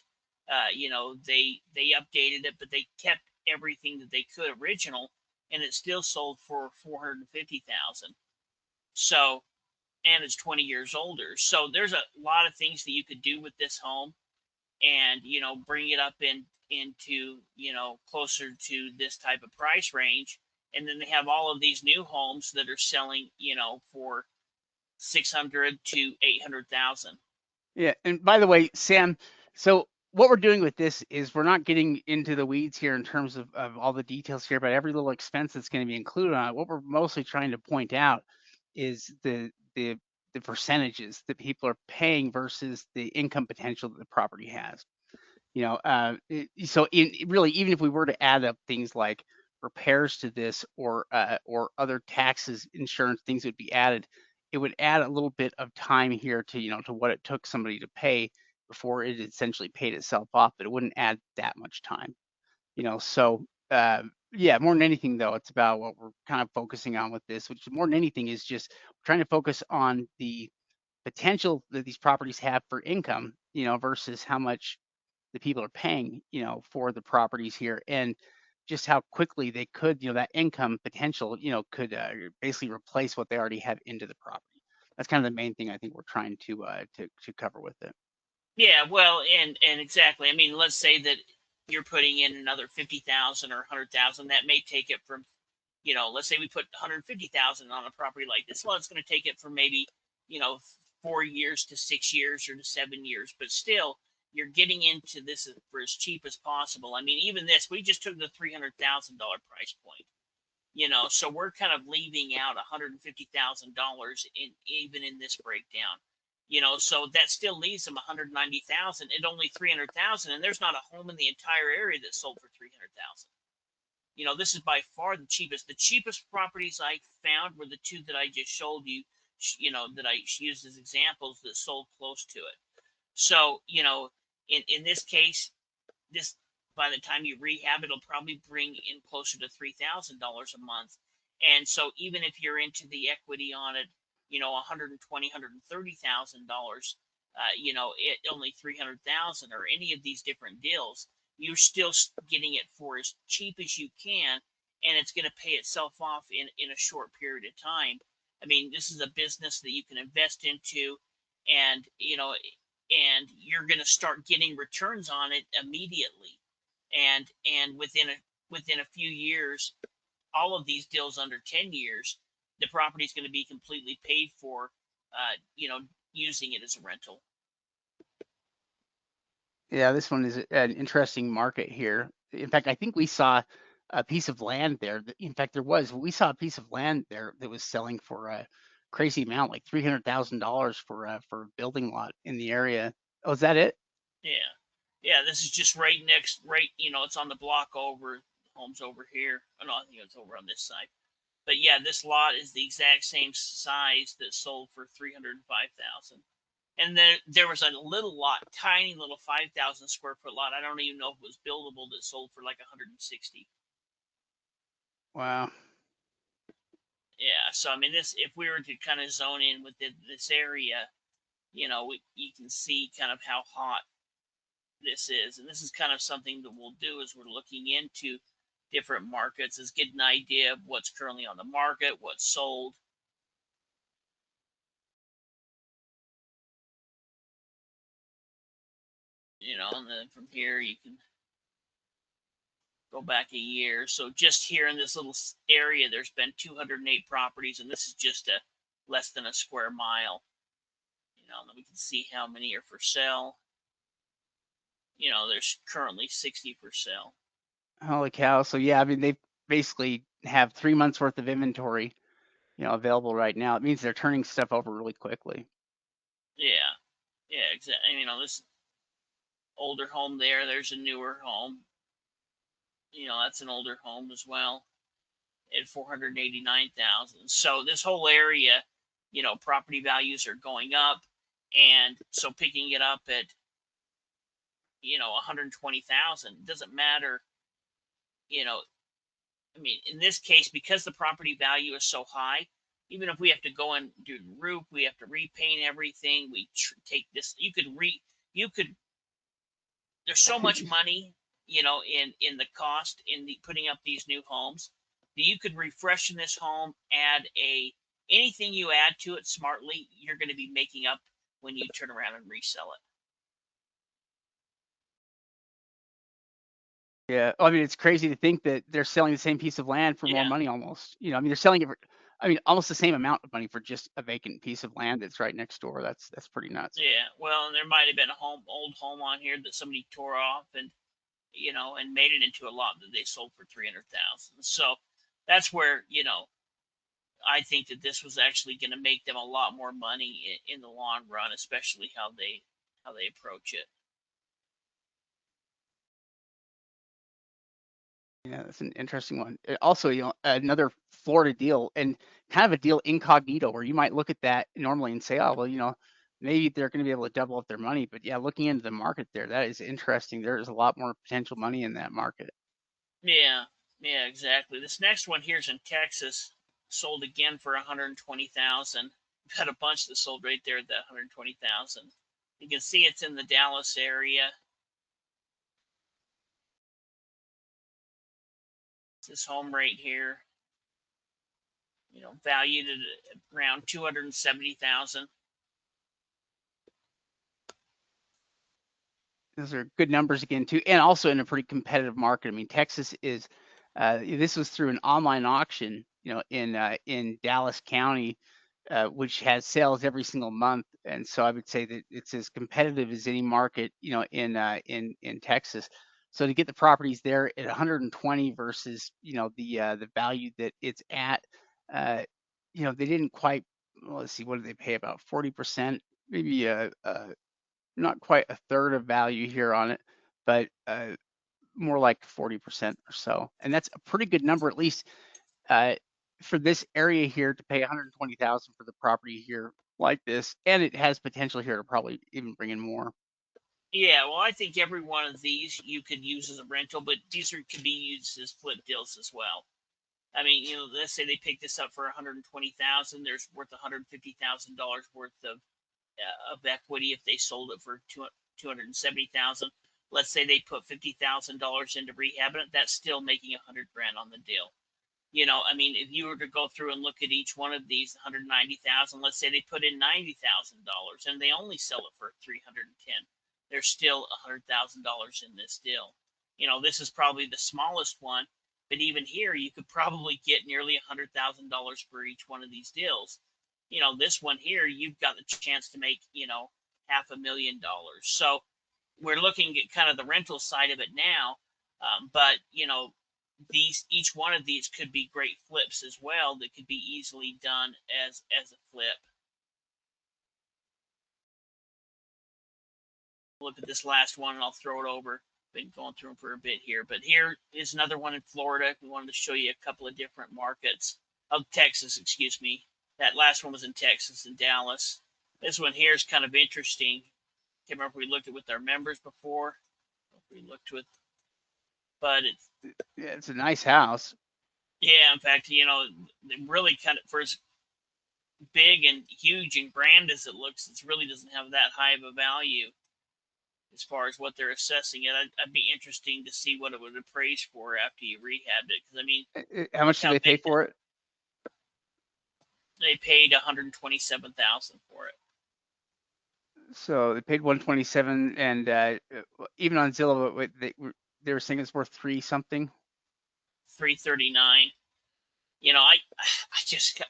They updated it, but they kept everything that they could original, and it still sold for 450,000. So, and it's 20 years older. So there's a lot of things that you could do with this home, and bring it up into closer to this type of price range. And then they have all of these new homes that are selling for 600 to 800,000.
Yeah, and by the way, Sam, so what we're doing with this is we're not getting into the weeds here in terms of all the details here, but every little expense that's going to be included on it. What we're mostly trying to point out is the percentages that people are paying versus the income potential that the property has. So really, even if we were to add up things like repairs to this, or other taxes, insurance, things would be added, it would add a little bit of time here to, to what it took somebody to pay before it essentially paid itself off, but it wouldn't add that much time. So yeah, more than anything though, it's about what we're kind of focusing on with this, which more than anything is just trying to focus on the potential that these properties have for income, versus how much the people are paying, for the properties here, and just how quickly they could, that income potential, could basically replace what they already have into the property. That's kind of the main thing I think we're trying to cover with it.
Yeah, well, and exactly. I mean, let's say that you're putting in another 50,000 or 100,000. That may take it from, let's say we put 150,000 on a property like this. Well, it's going to take it from maybe, you know, 4 years to 6 years or to 7 years. But still, you're getting into this for as cheap as possible. I mean, even this, we just took the $300,000 price point. So we're kind of leaving out $150,000 in even in this breakdown. So that still leaves them 190,000 and only 300,000, and there's not a home in the entire area that sold for 300,000. This is by far the cheapest. The cheapest properties I found were the two that I just showed you, that I used as examples that sold close to it. So, in this case, this by the time you rehab, it'll probably bring in closer to $3,000 a month. And so even if you're into the equity on it, 120, $130,000, it only 300,000 or any of these different deals, you're still getting it for as cheap as you can, and it's going to pay itself off in a short period of time. I mean, this is a business that you can invest into, and and you're going to start getting returns on it immediately. And within a few years, all of these deals under 10 years, the property is going to be completely paid for, you know, using it as a rental.
Yeah, this one is an interesting market here. In fact, I think we saw a piece of land there. In fact, we saw a piece of land there that was selling for a crazy amount, like $300,000 for a building lot in the area. Oh, is that it?
Yeah. Yeah, this is just right, it's on the block over, home's over here. Oh, no, I think it's over on this side. But yeah, this lot is the exact same size that sold for 305,000. And then there was a little lot, tiny little 5,000 square foot lot. I don't even know if it was buildable, that sold for like 160.
Wow.
Yeah, so I mean, this, if we were to kind of zone in with this area, you can see kind of how hot this is, and this is kind of something that we'll do as we're looking into different markets, is get an idea of what's currently on the market, what's sold. And then from here you can go back a year. So just here in this little area, there's been 208 properties, and this is just a less than a square mile. And then we can see how many are for sale. There's currently 60 for sale.
Holy cow. So yeah, I mean, they basically have 3 months worth of inventory, available right now. It means they're turning stuff over really quickly.
Yeah, yeah, exactly. This older home there. There's a newer home. That's an older home as well at 489,000. So this whole area, property values are going up, and so picking it up at 120,000 doesn't matter. You know, in this case, because the property value is so high, even if we have to go and do the roof, we have to repaint everything. We take this. You could. There's so much money, in the cost in the putting up these new homes, that you could refreshen this home, add anything you add to it smartly, you're going to be making up when you turn around and resell it.
Yeah. I mean, it's crazy to think that they're selling the same piece of land for more
Yeah,
money almost. I mean, they're selling it for, I mean, almost the same amount of money for just a vacant piece of land that's right next door. That's pretty nuts.
yeah. Well, and there might have been old home on here that somebody tore off, and made it into a lot that they sold for 300,000. So that's where, I think that this was actually going to make them a lot more money in the long run, especially how they approach it.
Yeah, that's an interesting one. Also, another Florida deal, and kind of a deal incognito, where you might look at that normally and say, oh, well, maybe they're going to be able to double up their money. But yeah, looking into the market there, that is interesting. There is a lot more potential money in that market.
Yeah, yeah, exactly. This next one here's in Texas, sold again for 120,000. Got a bunch that sold right there at that 120,000. You can see it's in the Dallas area. It's this home right here, valued at around 270,000.
Those are good numbers again too, and also in a pretty competitive market. I mean, Texas is. This was through an online auction, in Dallas County, which has sales every single month, and so I would say that it's as competitive as any market, in Texas. So to get the properties there at 120 versus, the value that it's at, they didn't quite. Well, let's see, what did they pay? About 40%, maybe not quite a third of value here on it, but more like 40% or so. And that's a pretty good number, at least uh, for this area here, to pay 120,000 for the property here like this. And it has potential here to probably even bring in more.
Yeah, well, I think every one of these you could use as a rental, but these could be used as flip deals as well. Let's say they pick this up for 120,000. There's worth $150,000 worth of equity if they sold it for 270,000. Let's say they put $50,000 into rehab, and that's still making 100 grand on the deal. You know, I mean, if you were to go through and look at each one of these 190,000, let's say they put in $90,000 and they only sell it for 310, there's still $100,000 in this deal. You know, this is probably the smallest one, but even here you could probably get nearly $100,000 for each one of these deals. You know, this one here, you've got the chance to make, you know, $500,000. So we're looking at kind of the rental side of it now, but you know, each one of these could be great flips as well that could be easily done as a flip. Look at this last one and I'll throw it over. Been going through them for a bit here, but here is another one in Florida. We wanted to show you a couple of different markets of Texas, excuse me. That last one was in Texas and Dallas. This one here is kind of interesting. Can't remember if we looked at it with our members before. We looked with, but
it's a nice house.
yeah, in fact, you know, really kind of for as big and huge and grand as it looks, it really doesn't have that high of a value as far as what they're assessing it. I'd be interesting to see what it would appraise for after you rehabbed it. Because I mean,
How
look
much did
how
they pay
big
for it?
they paid 127,000 for it.
So they paid 127, and even on Zillow, they were saying it's worth three something.
339. You know, I just,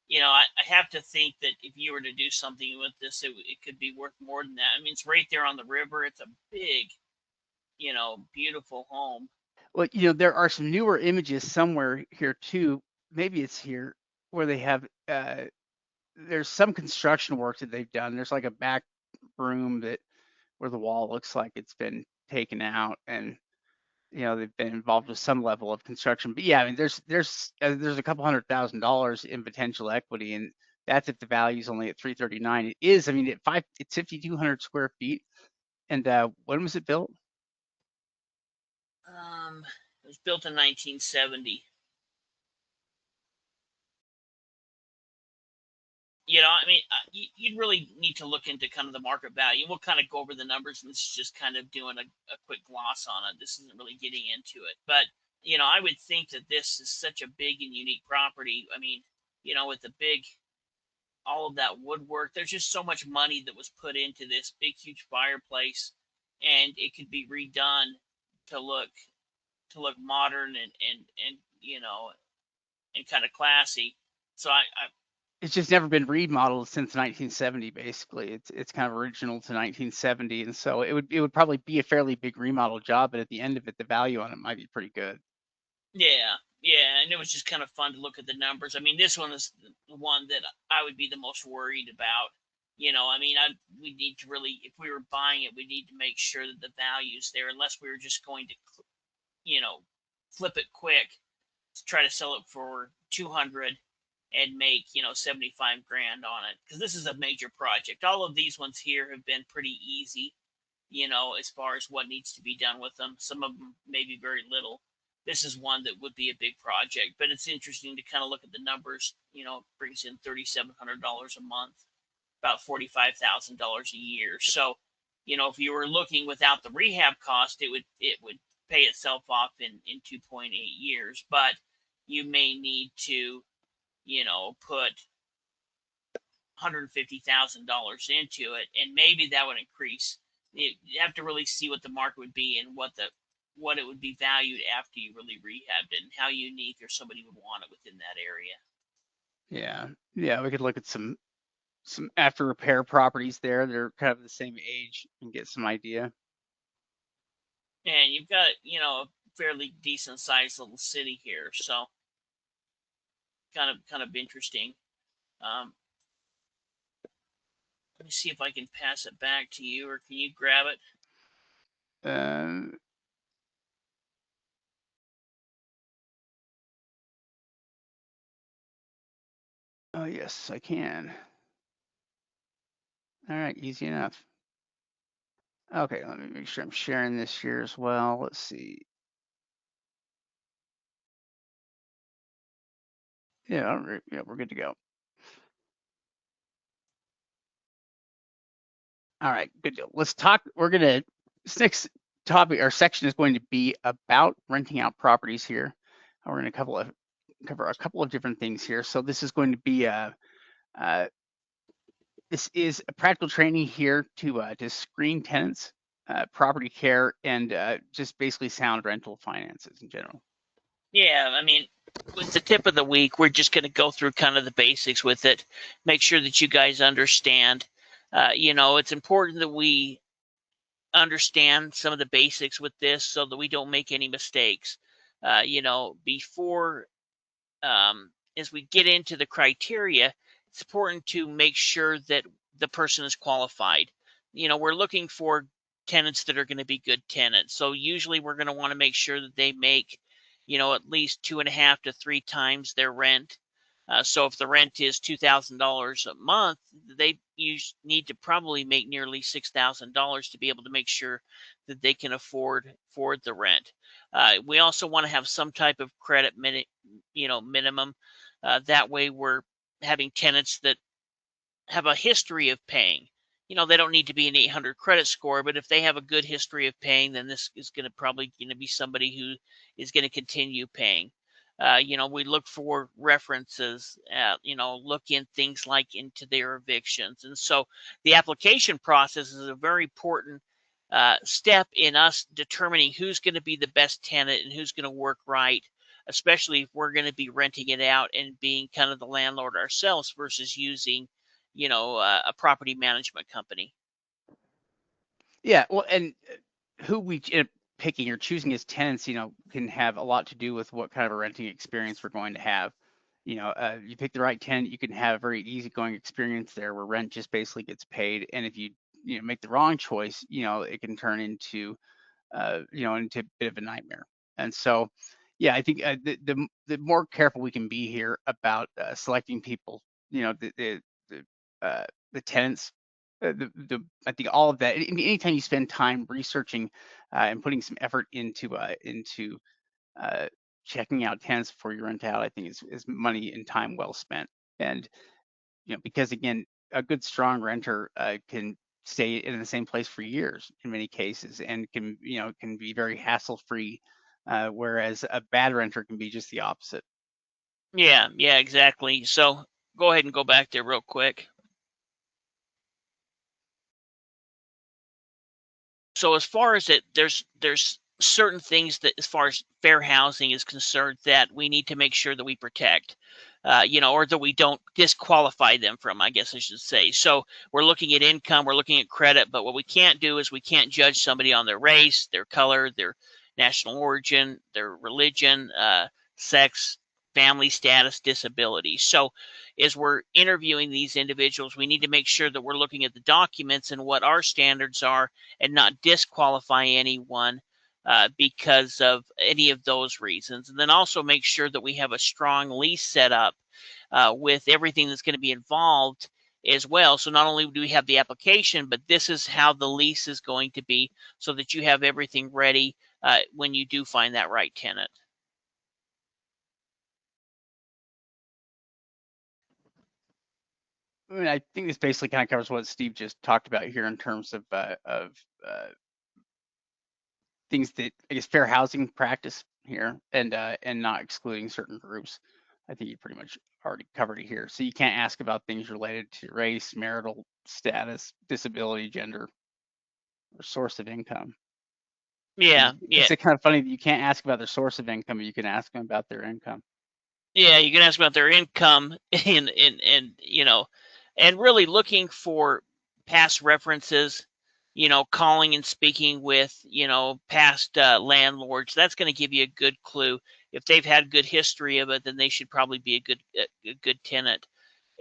you know, I have to think that if you were to do something with this, it could be worth more than that. I mean, it's right there on the river. It's a big, you know, beautiful home.
Well, there are some newer images somewhere here too. Maybe it's here where they have there's some construction work that they've done. There's like a back room where the wall looks like it's been taken out, and they've been involved with some level of construction. But yeah, I mean, there's a couple $100,000 in potential equity, and that's if the value is only at 339. It is, I mean, it's 5,200 square feet. And when was it built?
It was built in 1970. You know, I mean, you'd really need to look into kind of the market value. We'll kind of go over the numbers, and this is just kind of doing a quick gloss on it. This isn't really getting into it, but you know, I would think that this is such a big and unique property. I mean, you know, with the big, all of that woodwork, there's just so much money that was put into this big, huge fireplace, and it could be redone to look modern and you know, and kind of classy. So
It's just never been remodeled since 1970. Basically, it's kind of original to 1970, and so it would probably be a fairly big remodel job. But at the end of it, the value on it might be pretty good.
Yeah, yeah, and it was just kind of fun to look at the numbers. I mean, this one is the one that I would be the most worried about. You know, I mean, we need to really, if we were buying it, we need to make sure that the value's there, unless we were just going to, you know, flip it quick to try to sell it for 200 and make, you know, 75 grand on it. Because this is a major project. All of these ones here have been pretty easy, you know, as far as what needs to be done with them. Some of them maybe very little. This is one that would be a big project, but it's interesting to kind of look at the numbers. You know, it brings in $3,700 a month, about $45,000 a year. So, you know, if you were looking without the rehab cost, it would pay itself off in 2.8 years. But you may need to, you know, put $150,000 into it, and maybe that would increase. You have to really see what the market would be and what it would be valued after you really rehabbed it, and how unique or somebody would want it within that area.
Yeah, we could look at some after repair properties there. They're kind of the same age and get some idea.
And you've got, you know, a fairly decent sized little city here, so kind of interesting. Um, Let me see if I can pass it back to you, or can you grab it?
Uh, oh yes, I can. All right, easy enough. Okay, let me make sure I'm sharing this here as well. Let's see. Yeah, yeah, we're good to go. All right, good deal. Let's talk. This next topic, our section is going to be about renting out properties here. We're going to cover a couple of different things here. So this is going to be this is a practical training here to screen tenants, property care, and just basically sound rental finances in general.
Yeah, I mean, with the tip of the week, we're just going to go through kind of the basics with it, make sure that you guys understand. It's important that we understand some of the basics with this so that we don't make any mistakes. Before as we get into the criteria, it's important to make sure that the person is qualified. We're looking for tenants that are going to be good tenants. So usually we're going to want to make sure that they make, at least 2.5 to 3 times their rent. So if the rent is $2,000 a month, they need to probably make nearly $6,000 to be able to make sure that they can afford the rent. We also want to have some type of credit minimum. That way, we're having tenants that have a history of paying. They don't need to be an 800 credit score, but if they have a good history of paying, then this is going to probably be somebody who is going to continue paying. We look for references, look in things like into their evictions. And so the application process is a very important step in us determining who's going to be the best tenant and who's going to work right, especially if we're going to be renting it out and being kind of the landlord ourselves versus using a property management company.
Yeah, well, and who we end up picking or choosing as tenants, can have a lot to do with what kind of a renting experience we're going to have. You pick the right tenant, you can have a very easygoing experience there where rent just basically gets paid. And if you make the wrong choice, it can turn into a bit of a nightmare. And so, yeah, I think the more careful we can be here about selecting people, the tenants, I think all of that. Anytime you spend time researching and putting some effort into uh, checking out tenants before you rent out, I think is money and time well spent. And because again, a good strong renter can stay in the same place for years in many cases and can be very hassle free, whereas a bad renter can be just the opposite.
Yeah, exactly. So go ahead and go back there real quick. So as far as there's certain things that, as far as fair housing is concerned, that we need to make sure that we protect, or that we don't disqualify them from, I guess I should say. So we're looking at income, we're looking at credit, but what we can't do is we can't judge somebody on their race, their color, their national origin, their religion, sex, family status, disability. So as we're interviewing these individuals, we need to make sure that we're looking at the documents and what our standards are and not disqualify anyone because of any of those reasons. And then also make sure that we have a strong lease set up with everything that's going to be involved as well. So not only do we have the application, but this is how the lease is going to be so that you have everything ready when you do find that right tenant.
I mean, I think this basically kind of covers what Steve just talked about here in terms of things that I guess fair housing practice here and not excluding certain groups. I think you pretty much already covered it here. So you can't ask about things related to race, marital status, disability, gender, or source of income.
Yeah, yeah,
It's kind of funny that you can't ask about their source of income, but you can ask them about their income.
yeah. You can ask about their income and and really looking for past references. Calling and speaking with past landlords. That's going to give you a good clue. If they've had good history of it, then they should probably be a good tenant.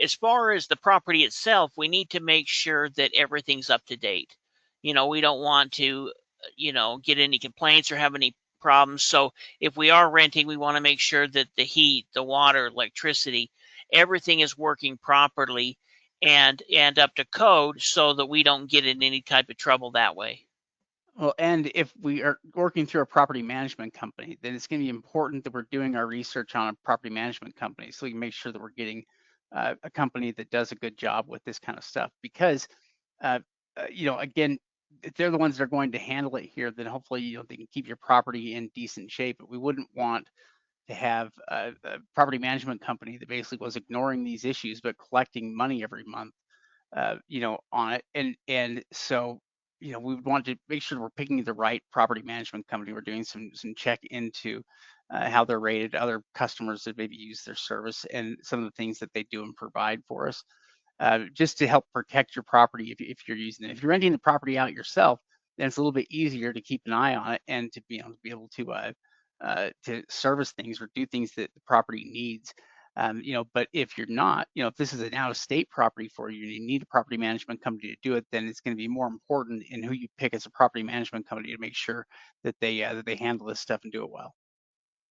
As far as the property itself, we need to make sure that everything's up to date. We don't want to, get any complaints or have any problems. So if we are renting, we want to make sure that the heat, the water, electricity, everything is working properly and up to code so that we don't get in any type of trouble that way.
Well, and if we are working through a property management company, then it's going to be important that we're doing our research on a property management company so we can make sure that we're getting a company that does a good job with this kind of stuff. Because, uh, again, if they're the ones that are going to handle it here, then hopefully they can keep your property in decent shape. But we wouldn't want to have a property management company that basically was ignoring these issues but collecting money every month, on it. And so, we would want to make sure we're picking the right property management company. We're doing some check into how they're rated, other customers that maybe use their service, and some of the things that they do and provide for us, just to help protect your property if you're using it. If you're renting the property out yourself, then it's a little bit easier to keep an eye on it and to service things or do things that the property needs. But if you're not, if this is an out-of-state property for you and you need a property management company to do it, then it's going to be more important in who you pick as a property management company to make sure that they handle this stuff and do it well.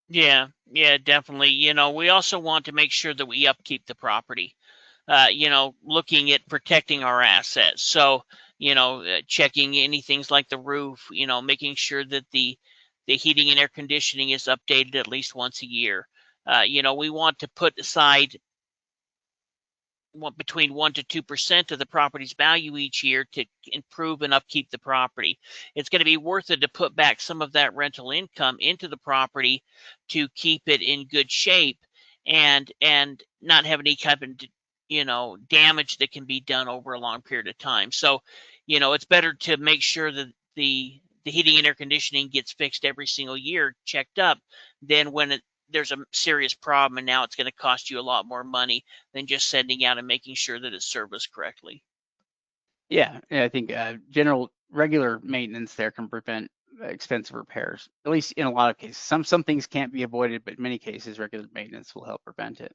Yeah, yeah, definitely. We also want to make sure that we upkeep the property. Looking at protecting our assets. So, checking any things like the roof, making sure that the heating and air conditioning is updated at least once a year. We want to put aside between 1 to 2% of the property's value each year to improve and upkeep the property. It's going to be worth it to put back some of that rental income into the property to keep it in good shape and not have any kind of damage that can be done over a long period of time. So, it's better to make sure that the heating and air conditioning gets fixed every single year, checked up, than when there's a serious problem and now it's going to cost you a lot more money than just sending out and making sure that it's serviced correctly.
Yeah, I think general regular maintenance there can prevent expensive repairs, at least in a lot of cases. Some things can't be avoided, but in many cases, regular maintenance will help prevent it.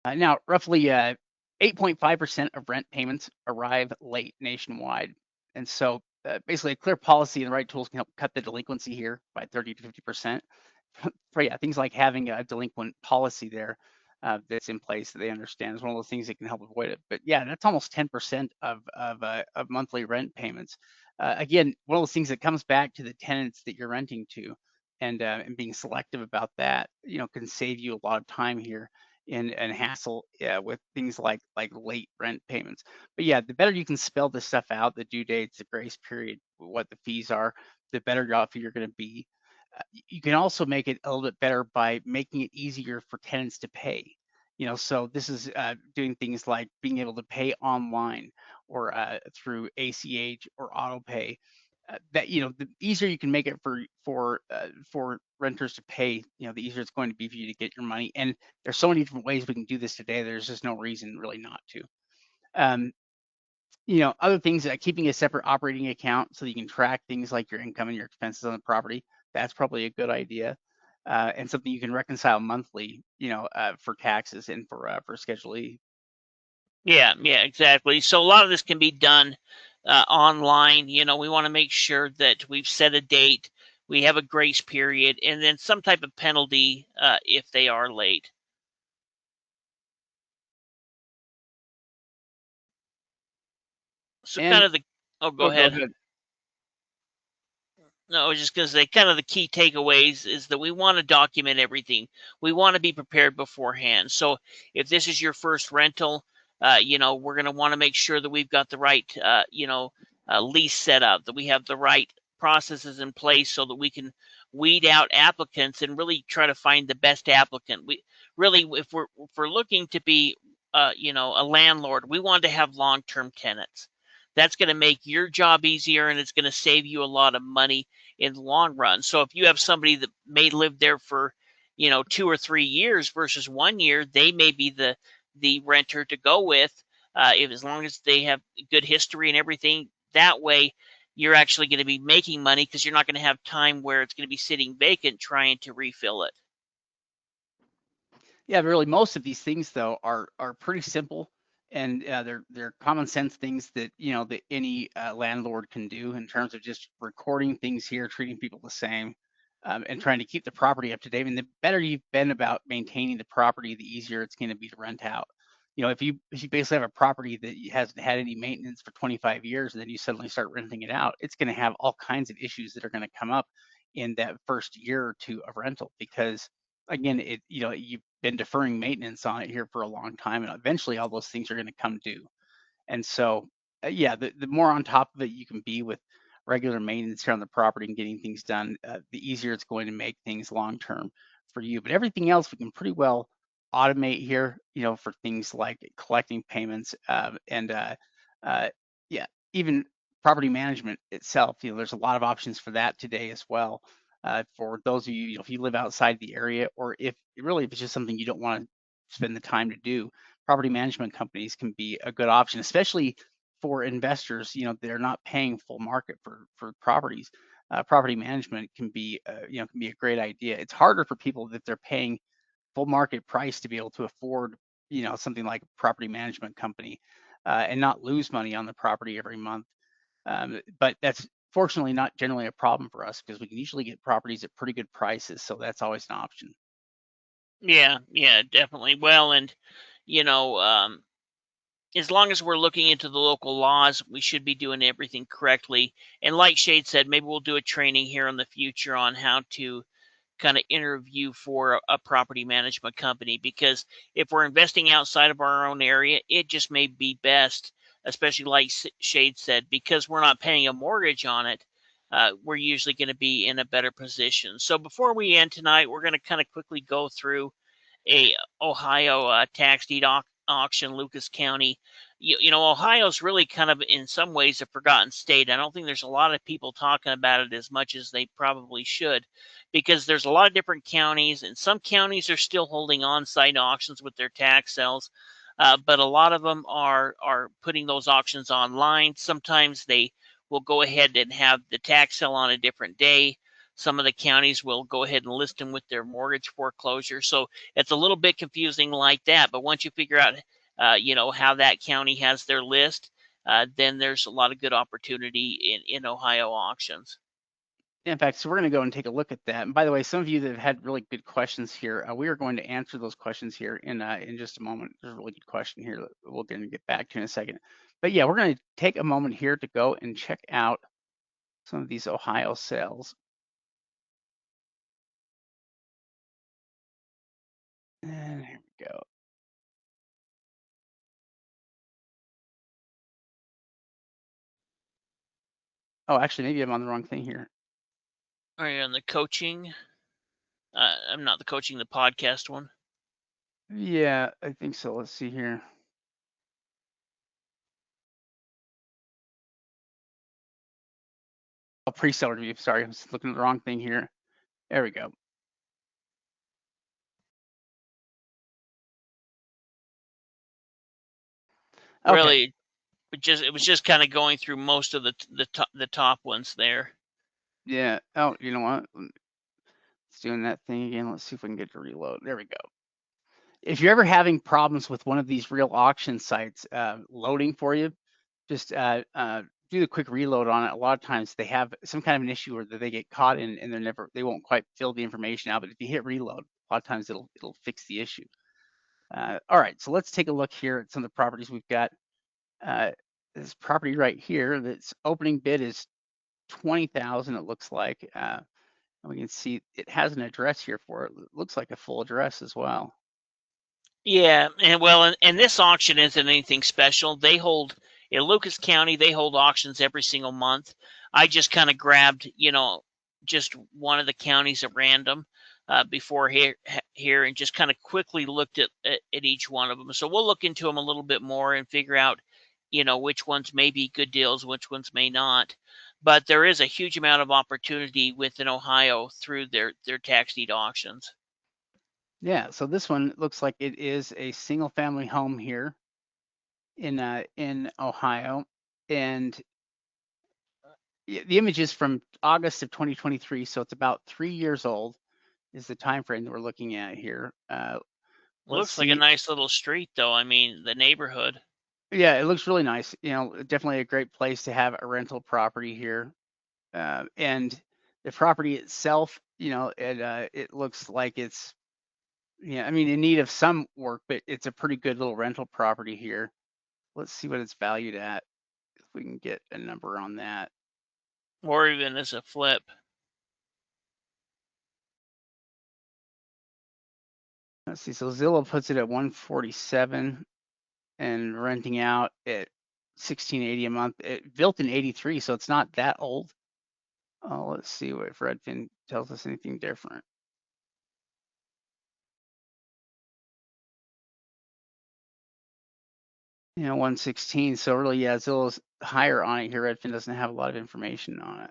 Now, roughly 8.5% of rent payments arrive late nationwide. And so, basically, a clear policy and the right tools can help cut the delinquency here by 30 to 50%. For yeah, things like having a delinquent policy there that's in place that they understand is one of those things that can help avoid it. But yeah, that's almost 10% of monthly rent payments. Again, one of those things that comes back to the tenants that you're renting to, and being selective about that, can save you a lot of time here and hassle, with things like late rent payments. But yeah, the better you can spell this stuff out, the due dates, the grace period, what the fees are, the better off you're going to be. You can also make it a little bit better by making it easier for tenants to pay. So this is doing things like being able to pay online or through ACH or auto pay. That the easier you can make it for renters to pay, the easier it's going to be for you to get your money. And there's so many different ways we can do this today. There's just no reason really not to. Um, other things like keeping a separate operating account so that you can track things like your income and your expenses on the property. That's probably a good idea, and something you can reconcile monthly, for taxes and for Schedule E.
Yeah, yeah, exactly. So a lot of this can be done online. We want to make sure that we've set a date, we have a grace period, and then some type of penalty if they are late. So kind
And
of the oh, go
oh, go
ahead.
ahead.
No, I was just going to say, kind of the key takeaways is that we want to document everything. We want to be prepared beforehand. So if this is your first rental, we're going to want to make sure that we've got the right, lease set up, that we have the right processes in place so that we can weed out applicants and really try to find the best applicant. We really, if we're looking to be, a landlord, we want to have long-term tenants. That's going to make your job easier and it's going to save you a lot of money in the long run. So if you have somebody that may live there for, 2 or 3 years versus 1 year, they may be the renter to go with. If as long as they have good history and everything, that way you're actually going to be making money because you're not going to have time where it's going to be sitting vacant trying to refill it.
Yeah, really, most of these things though are pretty simple, and they're common sense things that any landlord can do in terms of just recording things here, treating people the same, and trying to keep the property up to date. And the better you've been about maintaining the property, the easier it's going to be to rent out. If you basically have a property that hasn't had any maintenance for 25 years, and then you suddenly start renting it out, it's going to have all kinds of issues that are going to come up in that first year or two of rental because again, you've been deferring maintenance on it here for a long time, and eventually all those things are going to come due. And so, yeah, the more on top of it you can be with regular maintenance here on the property and getting things done, the easier it's going to make things long term for you. But everything else we can pretty well automate here, for things like collecting payments, uh, yeah, even property management itself. There's a lot of options for that today as well. For those of you, if you live outside the area, or if it's just something you don't want to spend the time to do, property management companies can be a good option, especially for investors. They're not paying full market for properties. Property management can be a great idea. It's harder for people that they're paying full market price to be able to afford, something like a property management company, and not lose money on the property every month. But that's fortunately not generally a problem for us because we can usually get properties at pretty good prices. So that's always an option.
Yeah, yeah, definitely. Well, and you know, as long as we're looking into the local laws, we should be doing everything correctly. And like Shade said, maybe we'll do a training here in the future on how to kind of interview for a property management company, because if we're investing outside of our own area, it just may be best, especially like Shade said, because we're not paying a mortgage on it. We're usually going to be in a better position. So before we end tonight, we're going to kind of quickly go through a Ohio tax deed auction, Lucas County. Ohio's really kind of in some ways a forgotten state. I don't think there's a lot of people talking about it as much as they probably should, because there's a lot of different counties, and some counties are still holding on-site auctions with their tax sales. But a lot of them are putting those auctions online. Sometimes they will go ahead and have the tax sale on a different day. Some of the counties will go ahead and list them with their mortgage foreclosure. So it's a little bit confusing like that. But once you figure out, how that county has their list, then there's a lot of good opportunity in Ohio auctions.
In fact, so we're going to go and take a look at that. And by the way, some of you that have had really good questions here, we are going to answer those questions here in just a moment. There's a really good question here that we're going to get back to in a second. But yeah, we're going to take a moment here to go and check out some of these Ohio sales. And here we go. Oh, actually, maybe I'm on the wrong thing here.
Are you on the coaching? I'm not the coaching, the podcast one.
Yeah, I think so. Let's see here. Oh, pre-sale review. Sorry, I was looking at the wrong thing here. There we go. Okay.
Really, it was just kind of going through most of the top ones there.
Yeah. Oh, you know what? It's doing that thing again. Let's see if we can get to reload. There we go. If you're ever having problems with one of these real auction sites loading for you, just do the quick reload on it. A lot of times they have some kind of an issue where they get caught in and they won't quite fill the information out. But if you hit reload, a lot of times it'll fix the issue. All right, so let's take a look here at some of the properties we've got. Uh, this property right here, that's opening bid is 20,000. It looks like, and we can see it has an address here for it. It looks like a full address as well.
Yeah, and well, and this auction isn't anything special. They hold in Lucas County. They hold auctions every single month. I just kind of grabbed, just one of the counties at random before here, and just kind of quickly looked at each one of them. So we'll look into them a little bit more and figure out, which ones may be good deals, which ones may not. But there is a huge amount of opportunity within Ohio through their tax deed auctions.
Yeah, so this one looks like it is a single family home here in Ohio, and the image is from August of 2023, so it's about 3 years old is the time frame that we're looking at here. Let's
Looks like a
see.
nice little street, though. I mean, the neighborhood.
Yeah, it looks really nice. Definitely a great place to have a rental property here. And the property itself, it looks like it's, yeah, I mean, in need of some work, but it's a pretty good little rental property here. Let's see what it's valued at. If we can get a number on that.
Or even as a flip.
Let's see. So Zillow puts it at 147 and renting out at 1680 a month. Built in 83, so it's not that old. Let's see if Redfin tells us anything different. You know, 116. So really, yeah, Zillow's higher on it here. Redfin doesn't have a lot of information on it.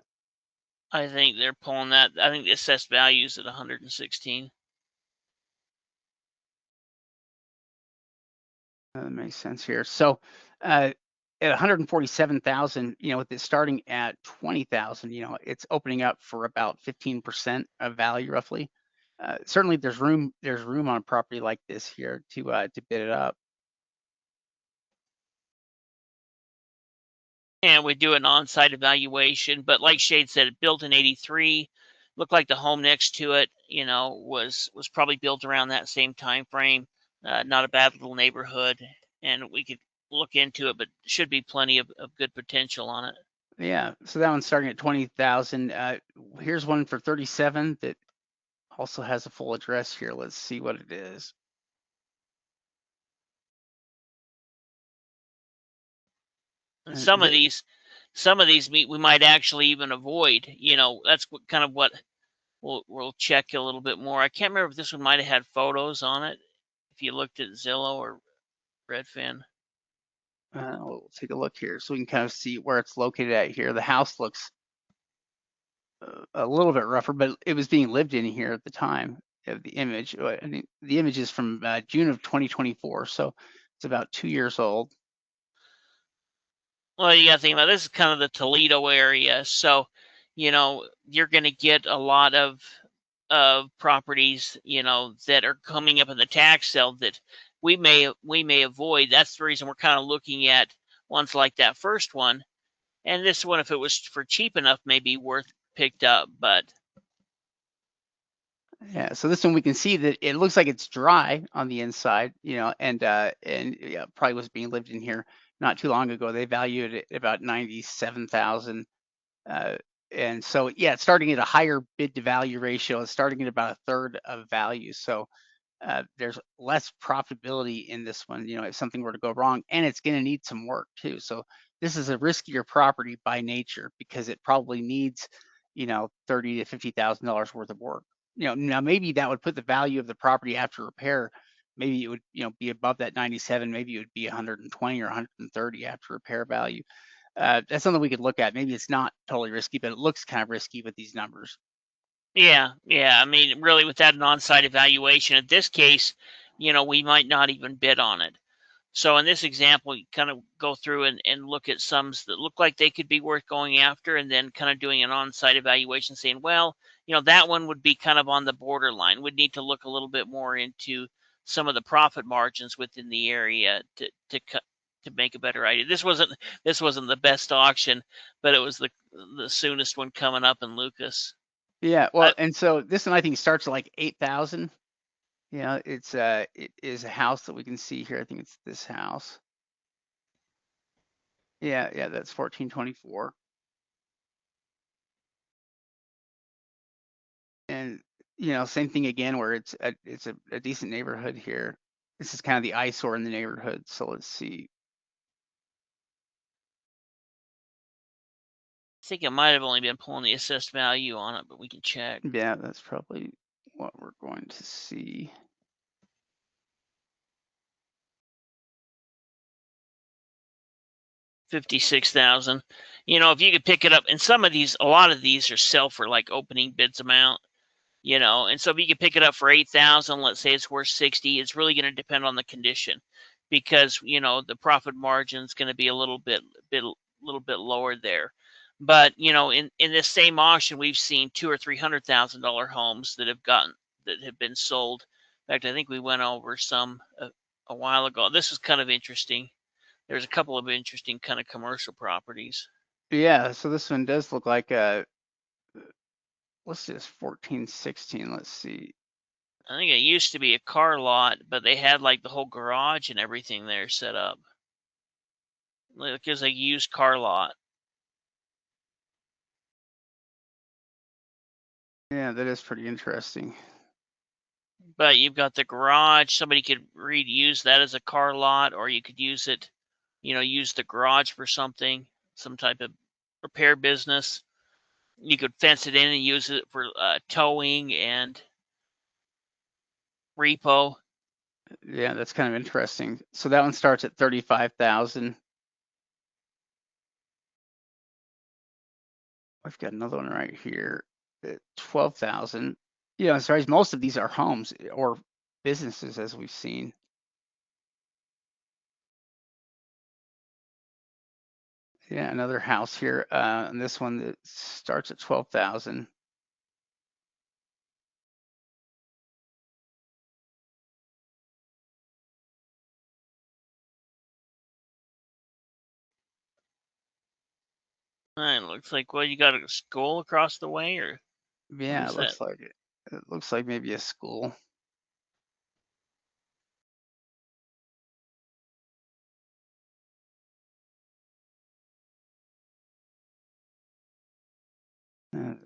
I think they're pulling that. I think the assessed value is at 116.
That makes sense here. So, at 147,000, you know, with it starting at 20,000, you know, it's opening up for about 15% of value roughly. Certainly there's room on a property like this here to bid it up.
And we do an on-site evaluation. But like Shade said, built in '83, looked like the home next to it, was probably built around that same time frame. Not a bad little neighborhood, and we could look into it, but should be plenty of good potential on it.
Yeah, so that one's starting at 20,000. Here's one for 37 that also has a full address here. Let's see what it is.
And
Uh,
some of
th-
these we might actually even avoid. That's what we'll check a little bit more. I can't remember if this one might have had photos on it. If you looked at Zillow or Redfin.
we'll take a look here so we can kind of see where it's located at here. The house looks a little bit rougher, but it was being lived in here at the time of the image. I mean, the image is from June of 2024, so it's about 2 years old.
Well, you got to think about this is kind of the Toledo area, so you're going to get a lot of properties that are coming up in the tax sale that we may avoid. That's the reason we're kind of looking at ones like that first one, and this one, if it was for cheap enough, may be worth picked up. But
Yeah, so this one we can see that it looks like it's dry on the inside, you know, and yeah, probably was being lived in here not too long ago. They valued it at about 97,000. Uh, and so yeah, it's starting at a higher bid to value ratio. It's starting at about a third of value. So there's less profitability in this one, you know, if something were to go wrong, and it's going to need some work too. So this is a riskier property by nature because it probably needs, you know, 30 to $50,000 worth of work. You know, now maybe that would put the value of the property after repair. Maybe it would, you know, be above that 97. Maybe it would be 120 or 130 after repair value. That's something we could look at. Maybe it's not totally risky, but it looks kind of risky with these numbers.
yeah, yeah, I mean, really, without an on-site evaluation, in this case, we might not even bid on it. So in this example, you kind of go through and look at sums that look like they could be worth going after, and then kind of doing an on-site evaluation, saying, well, that one would be kind of on the borderline. We'd need to look a little bit more into some of the profit margins within the area to make a better idea. This wasn't the best auction, but it was the soonest one coming up in Lucas.
Yeah,
I,
well, and so this one I think starts at like 8,000. You know, it is a house that we can see here. I think it's this house. Yeah, yeah, that's 1424. And you know, same thing again where it's a decent neighborhood here. This is kind of the eyesore in the neighborhood. So let's see.
think it might have only been pulling the assessed value on it, but we can check.
Yeah, that's probably what we're going to see.
56,000. If you could pick it up, and a lot of these are sell for like opening bids amount. And so if you could pick it up for 8,000, let's say it's worth 60, it's really going to depend on the condition, because the profit margin is going to be a little bit lower there. But in this same auction, we've seen $200,000 or $300,000 homes that have been sold. In fact, I think we went over some a while ago. This is kind of interesting. There's a couple of interesting kind of commercial properties.
Yeah, so this one does look like what's this 1416? Let's see.
I think it used to be a car lot, but they had like the whole garage and everything there set up. Like it was a used car lot.
Yeah, that is pretty interesting.
But you've got the garage. Somebody could reuse that as a car lot, or you could use it, use the garage for something, some type of repair business. You could fence it in and use it for towing and repo.
Yeah, that's kind of interesting. So that one starts at 35,000. I've got another one right here at 12,000. Sorry, most of these are homes or businesses, as we've seen. Yeah, another house here, and this one that starts at 12,000.
It looks like, well, you got a school across the way, or what
Yeah,
is
it
that?
looks like it. It looks like maybe a school.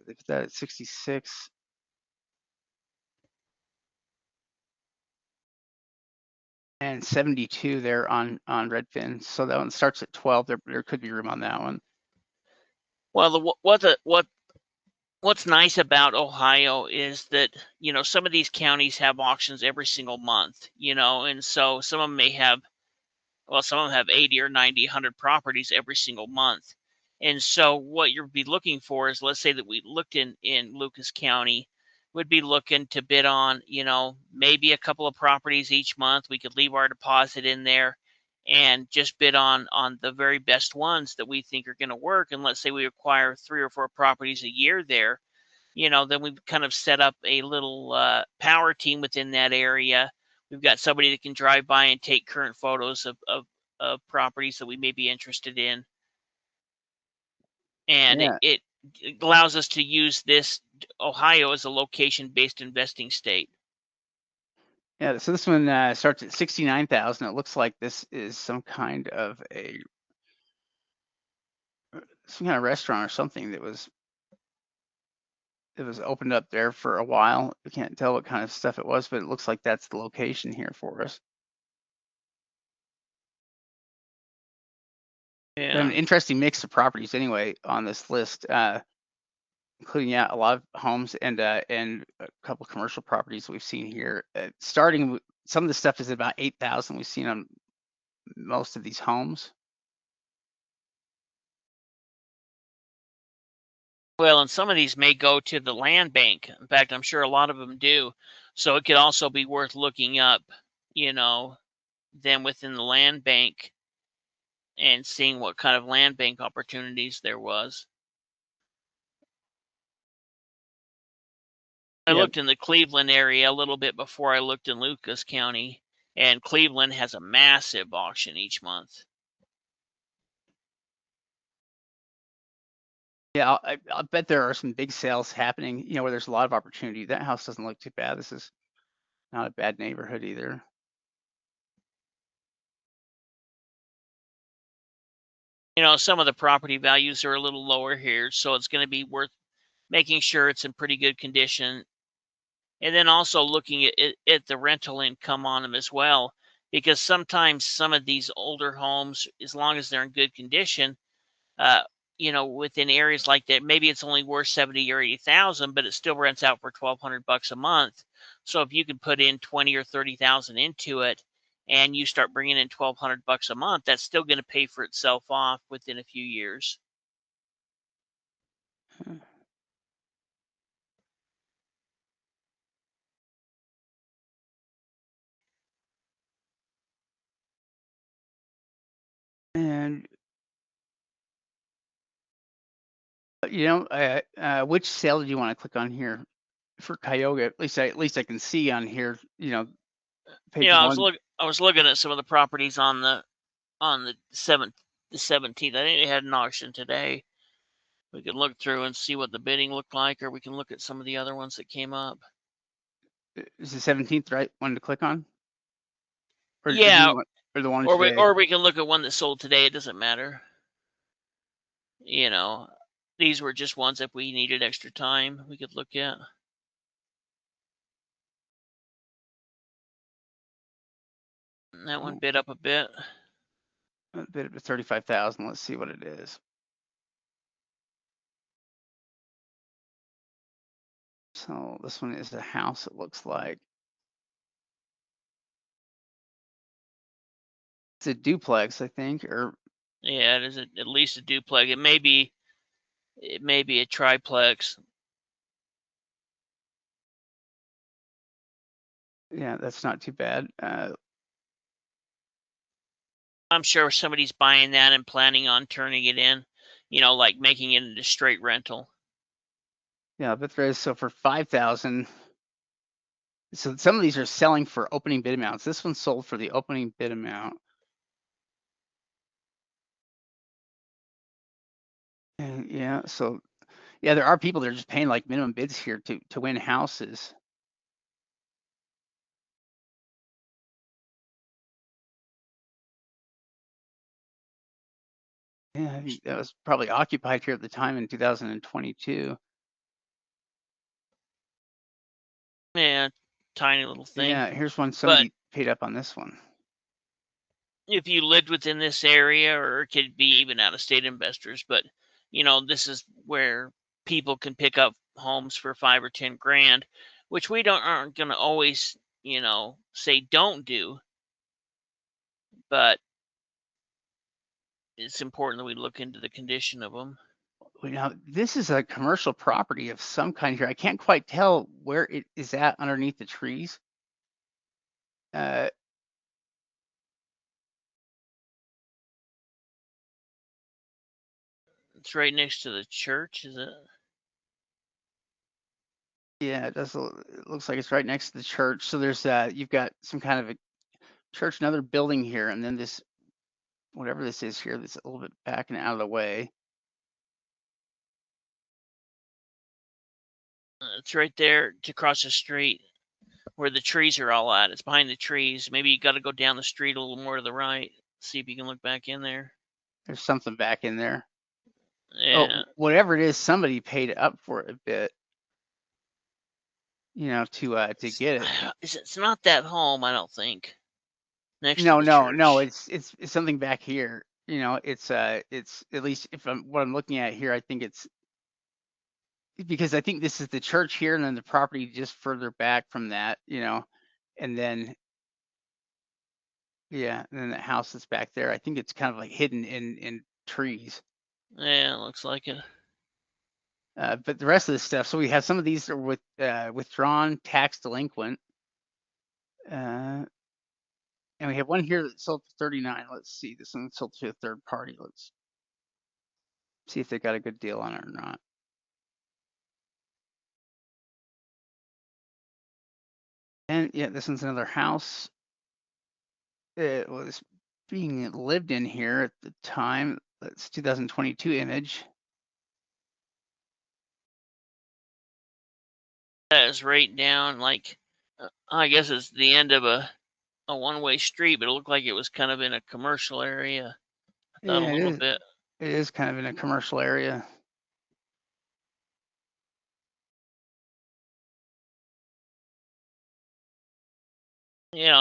If that at 66. And 72 there on Redfin. So that one starts at 12. There could be room on that one.
Well, what's nice about Ohio is that, some of these counties have auctions every single month, and so some of them may have, well, some of them have 80 or 90, 100 properties every single month. And so what you'd be looking for is, let's say that we looked in Lucas County, would be looking to bid on, maybe a couple of properties each month. We could leave our deposit in there and just bid on the very best ones that we think are going to work. And let's say we acquire 3 or 4 properties a year there, then we've kind of set up a little power team within that area. We've got somebody that can drive by and take current photos of properties that we may be interested in. And
Yeah,
it allows us to use this Ohio as a location-based investing state.
yeah. So this one starts at 69,000. It looks like this is some kind of restaurant or something that was opened up there for a while. I can't tell what kind of stuff it was, but it looks like that's the location here for us. We have an
Yeah.
interesting mix of properties anyway on this list, including a lot of homes and a couple of commercial properties we've seen here. Starting with some of the stuff is about 8,000 we've seen on most of these homes.
Well, and some of these may go to the land bank. In fact, I'm sure a lot of them do. So it could also be worth looking up, you know, them within the land bank and seeing what kind of land bank opportunities there was. I
Yeah,
looked in the Cleveland area a little bit before I looked in Lucas County, and Cleveland has a massive auction each month.
yeah, I'll bet there are some big sales happening, where there's a lot of opportunity. That house doesn't look too bad. This is not a bad neighborhood either.
Some of the property values are a little lower here, so it's going to be worth making sure it's in pretty good condition. And then also looking at the rental income on them as well, because sometimes some of these older homes, as long as they're in good condition, uh, within areas like that, maybe it's only worth 70 or 80,000, but it still rents out for $1,200 a month. So if you can put in 20 or 30,000 into it, and you start bringing in $1,200 a month, that's still going to pay for itself off within a few years.
And which sale do you want to click on here for Cuyahoga? At least I can see on here, page one.
I was looking at some of the properties on the 17th. I think they had an auction today. We could look through and see what the bidding looked like, or we can look at some of the other ones that came up.
Is the 17th the right one to click on, or do
Yeah,
you want or the one
or we
today?
or we can look at one that sold today. It doesn't matter. You know, these were just ones if we needed extra time we could look at. And that one
Oh,
bid up a bit.
A bit of 35,000. Let's see what it is. So this one is a house, it looks like. It's a duplex, I think, or
Yeah, it is at least a duplex. It may be a triplex.
yeah, that's not too bad.
I'm sure somebody's buying that and planning on turning it in, like making it into straight rental.
Yeah, but there is, so for 5,000. So some of these are selling for opening bid amounts. This one sold for the opening bid amount. And yeah, so yeah, there are people that are just paying like minimum bids here to win houses. Yeah, I think that was probably occupied here at the time in 2022.
Yeah, tiny little thing.
Yeah, here's one
But
somebody paid up on this one.
if you lived within this area, or it could be even out of state investors, but this is where people can pick up homes for 5 or 10 grand, which we don't aren't going to always, say don't do, but it's important that we look into the condition of them.
Well, now, this is a commercial property of some kind here. I can't quite tell where it is at underneath the trees. Uh,
It's right next to the church, is it?
yeah, it does. It looks like it's right next to the church. So there's you've got some kind of a church, another building here, and then this, whatever this is here, that's a little bit back and out of the way.
It's right there to cross the street where the trees are all at. It's behind the trees. Maybe you got to go down the street a little more to the right. See if you can look back in there.
There's something back in there.
Yeah.
Oh, whatever it is, somebody paid up for it a bit, to
It's,
get it.
it's not that home, I don't think. Next to
No,
the
no, no.
church.
It's something back here. It's at least if I'm what I'm looking at here, I think it's because I think this is the church here, and then the property just further back from that, and then yeah, and then the house that's back there. I think it's kind of like hidden in trees.
Yeah, looks like it.
But the rest of the stuff. So we have some of these are withdrawn, tax delinquent, uh, and we have one here that sold for 39. Let's see, this one sold to a third party. Let's see if they got a good deal on it or not. And yeah, this one's another house. It was being lived in here at the time. That's 2022 image.
That is right down, like, I guess it's the end of a one-way street, but it looked like it was kind of in a commercial area. I thought a
Yeah, it
little
is.
bit.
It is kind of in a commercial area.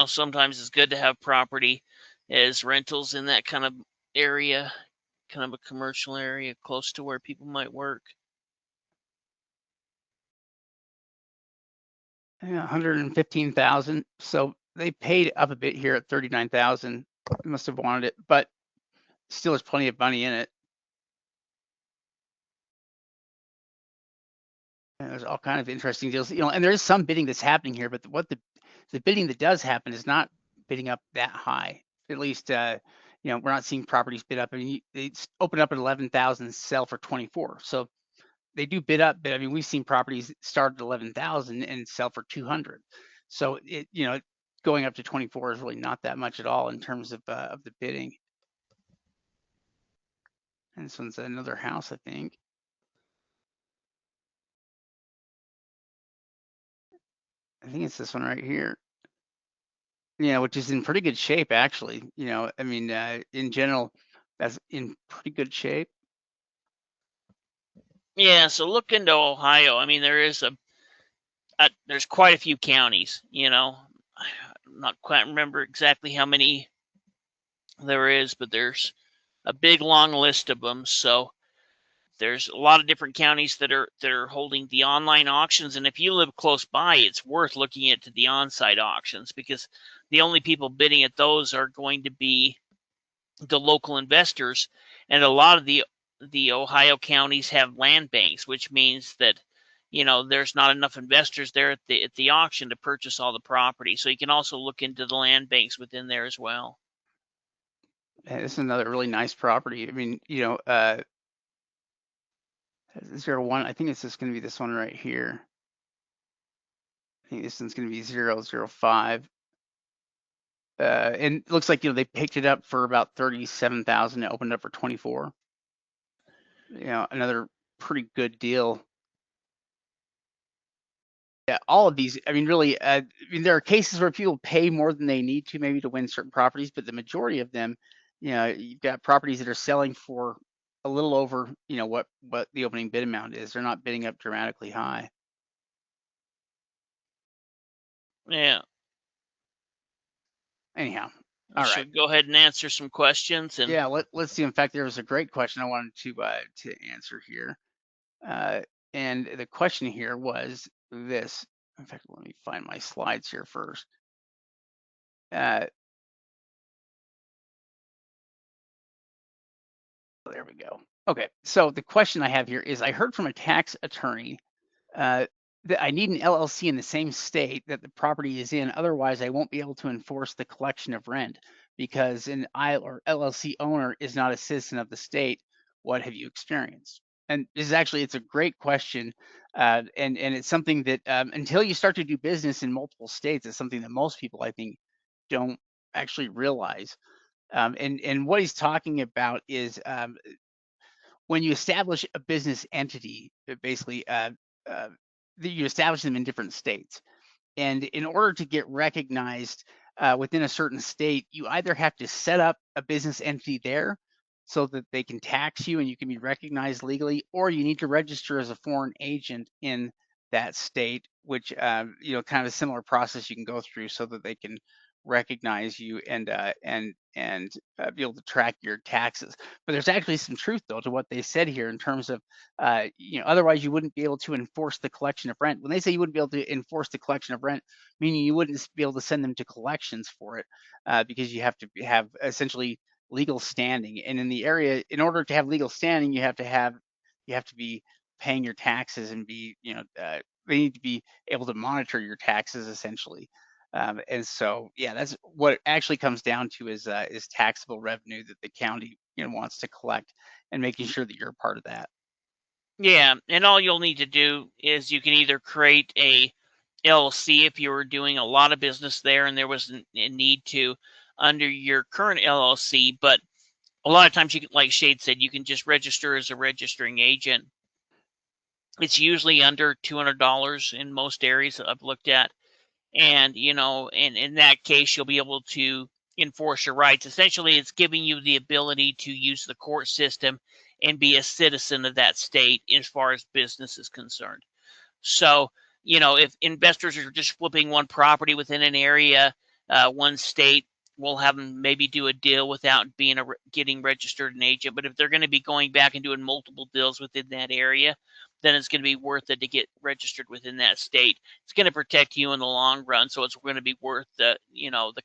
Sometimes it's good to have property as rentals in that kind of area, kind of a commercial area close to where people might work.
Yeah, 115,000. So they paid up a bit here at 39,000. They must have wanted it, but still there's plenty of money in it. And there's all kind of interesting deals, and there is some bidding that's happening here, but what the bidding that does happen is not bidding up that high. At least, we're not seeing properties bid up. I mean, they open up at 11,000, sell for 24. So they do bid up, but I mean, we've seen properties start at 11,000 and sell for 200. So going up to 24 is really not that much at all in terms of the bidding. And this one's another house, I think. I think it's this one right here. Yeah, which is in pretty good shape, actually. I mean, in general, that's in pretty good shape.
Yeah, so look into Ohio. I mean, there's quite a few counties. I'm not quite remember exactly how many There is, but there's a big long list of them. So there's a lot of different counties that are holding the online auctions, and if you live close by, it's worth looking into the on-site auctions, because the only people bidding at those are going to be the local investors, and a lot of the Ohio counties have land banks, which means that there's not enough investors there at the auction to purchase all the property. So you can also look into the land banks within there as well.
And this is another really nice property. I mean, 01, I think it's just going to be this one right here. I think this one's going to be 005. And it looks like, they picked it up for about 37,000. It opened up for 24. Another pretty good deal. Yeah, all of these, I mean, really, there are cases where people pay more than they need to maybe to win certain properties, but the majority of them, you've got properties that are selling for a little over, what the opening bid amount is. They're not bidding up dramatically high.
Yeah.
Anyhow,
I
all right.
should go ahead and answer some questions. And
Yeah, let's see. In fact, there was a great question I wanted to answer here. And the question here was this. In fact, let me find my slides here first. There we go. Okay, so the question I have here is, I heard from a tax attorney uh, that I need an LLC in the same state that the property is in. Otherwise, I won't be able to enforce the collection of rent because an I or LLC owner is not a citizen of the state. What have you experienced? And this is actually, it's a great question. And it's something that until you start to do business in multiple states, it's something that most people, I think, don't actually realize. And what he's talking about is when you establish a business entity, basically, uh, you establish them in different states. And in order to get recognized within a certain state, you either have to set up a business entity there so that they can tax you and you can be recognized legally, or you need to register as a foreign agent in that state, which kind of a similar process you can go through so that they can recognize you and be able to track your taxes. But there's actually some truth though to what they said here in terms of otherwise you wouldn't be able to enforce the collection of rent. When they say you wouldn't be able to enforce the collection of rent, meaning you wouldn't be able to send them to collections for it because you have to have essentially legal standing. And in the area, in order to have legal standing, you have to be paying your taxes and they need to be able to monitor your taxes essentially. And so, yeah, that's what it actually comes down to is taxable revenue that the county wants to collect, and making sure that you're a part of that.
yeah, and all you'll need to do is you can either create a LLC if you were doing a lot of business there and there was a need to under your current LLC, but a lot of times you can, like Shade said, you can just register as a registering agent. It's usually under $200 in most areas that I've looked at. And, in that case, you'll be able to enforce your rights. Essentially, it's giving you the ability to use the court system and be a citizen of that state as far as business is concerned. So, if investors are just flipping one property within an area, one state, we'll have them maybe do a deal without getting registered an agent. But if they're going to be going back and doing multiple deals within that area, then it's going to be worth it to get registered within that state. It's going to protect you in the long run, so it's going to be worth the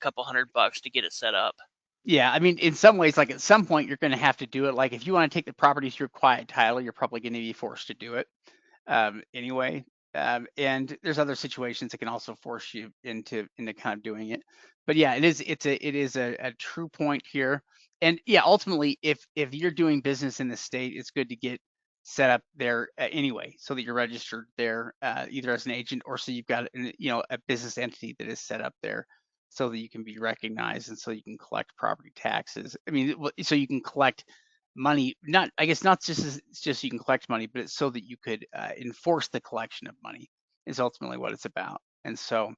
couple $100 to get it set up.
Yeah, I mean, in some ways, like at some point, you're going to have to do it. Like if you want to take the property through quiet title, you're probably going to be forced to do it anyway. And there's other situations that can also force you into kind of doing it. But yeah, it is a true point here. And yeah, ultimately, if you're doing business in the state, it's good to get set up there anyway, so that you're registered there either as an agent or so you've got a business entity that is set up there so that you can be recognized and so you can collect property taxes. I mean, so you can collect money, not, I guess, not just so you can collect money, but it's so that you could enforce the collection of money is ultimately what it's about. And so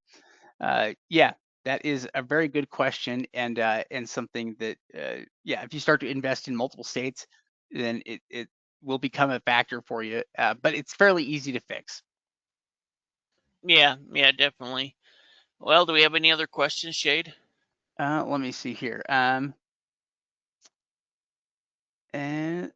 yeah, that is a very good question, and something that yeah, if you start to invest in multiple states, then it will become a factor for you, but it's fairly easy to fix.
Yeah, yeah, definitely. Well, do we have any other questions, Shade?
Let me see here. And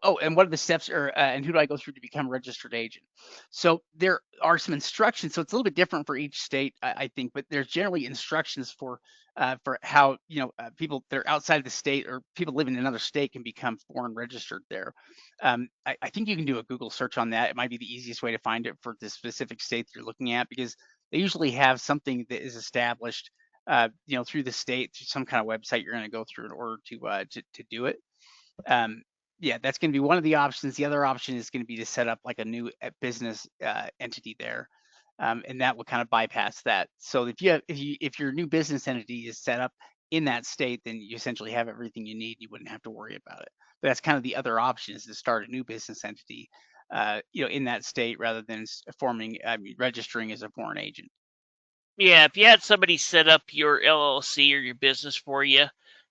oh, and what are the steps or and who do I go through to become a registered agent? So there are some instructions. So it's a little bit different for each state, I think, but there's generally instructions for how people that are outside the state or people living in another state can become foreign registered there. I think you can do a Google search on that. It might be the easiest way to find it for the specific state that you're looking at because they usually have something that is established, through the state, through some kind of website you're going to go through in order to do it. um, yeah, that's going to be one of the options. The other option is going to be to set up like a new business entity there, and that will kind of bypass that. So if your new business entity is set up in that state, then you essentially have everything you need. You wouldn't have to worry about it. But that's kind of the other option is to start a new business entity, in that state rather than registering as a foreign agent.
Yeah, if you had somebody set up your LLC or your business for you,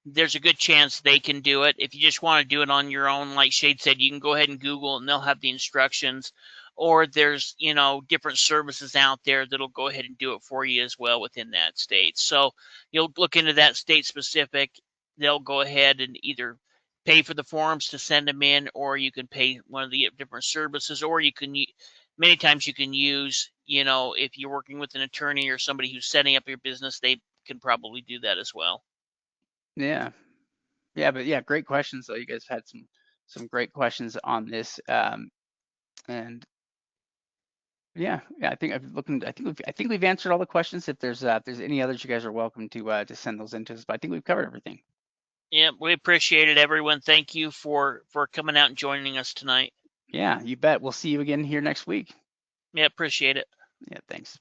there's a good chance they can do it. If you just want to do it on your own, like Shade said, you can go ahead and Google and they'll have the instructions. Or there's, different services out there that'll go ahead and do it for you as well within that state. So you'll look into that state specific. They'll go ahead and either pay for the forms to send them in, or you can pay one of the different services, or you can many times you can use, if you're working with an attorney or somebody who's setting up your business, they can probably do that as well.
Yeah, yeah, but yeah, great questions. So you guys had some great questions on this, and yeah, yeah, I think I've looking. I think we've answered all the questions. If there's any others, you guys are welcome to send those in to us. But I think we've covered everything.
Yeah, we appreciate it, everyone. Thank you for coming out and joining us tonight.
Yeah, you bet. We'll see you again here next week.
Yeah, appreciate it.
Yeah, thanks.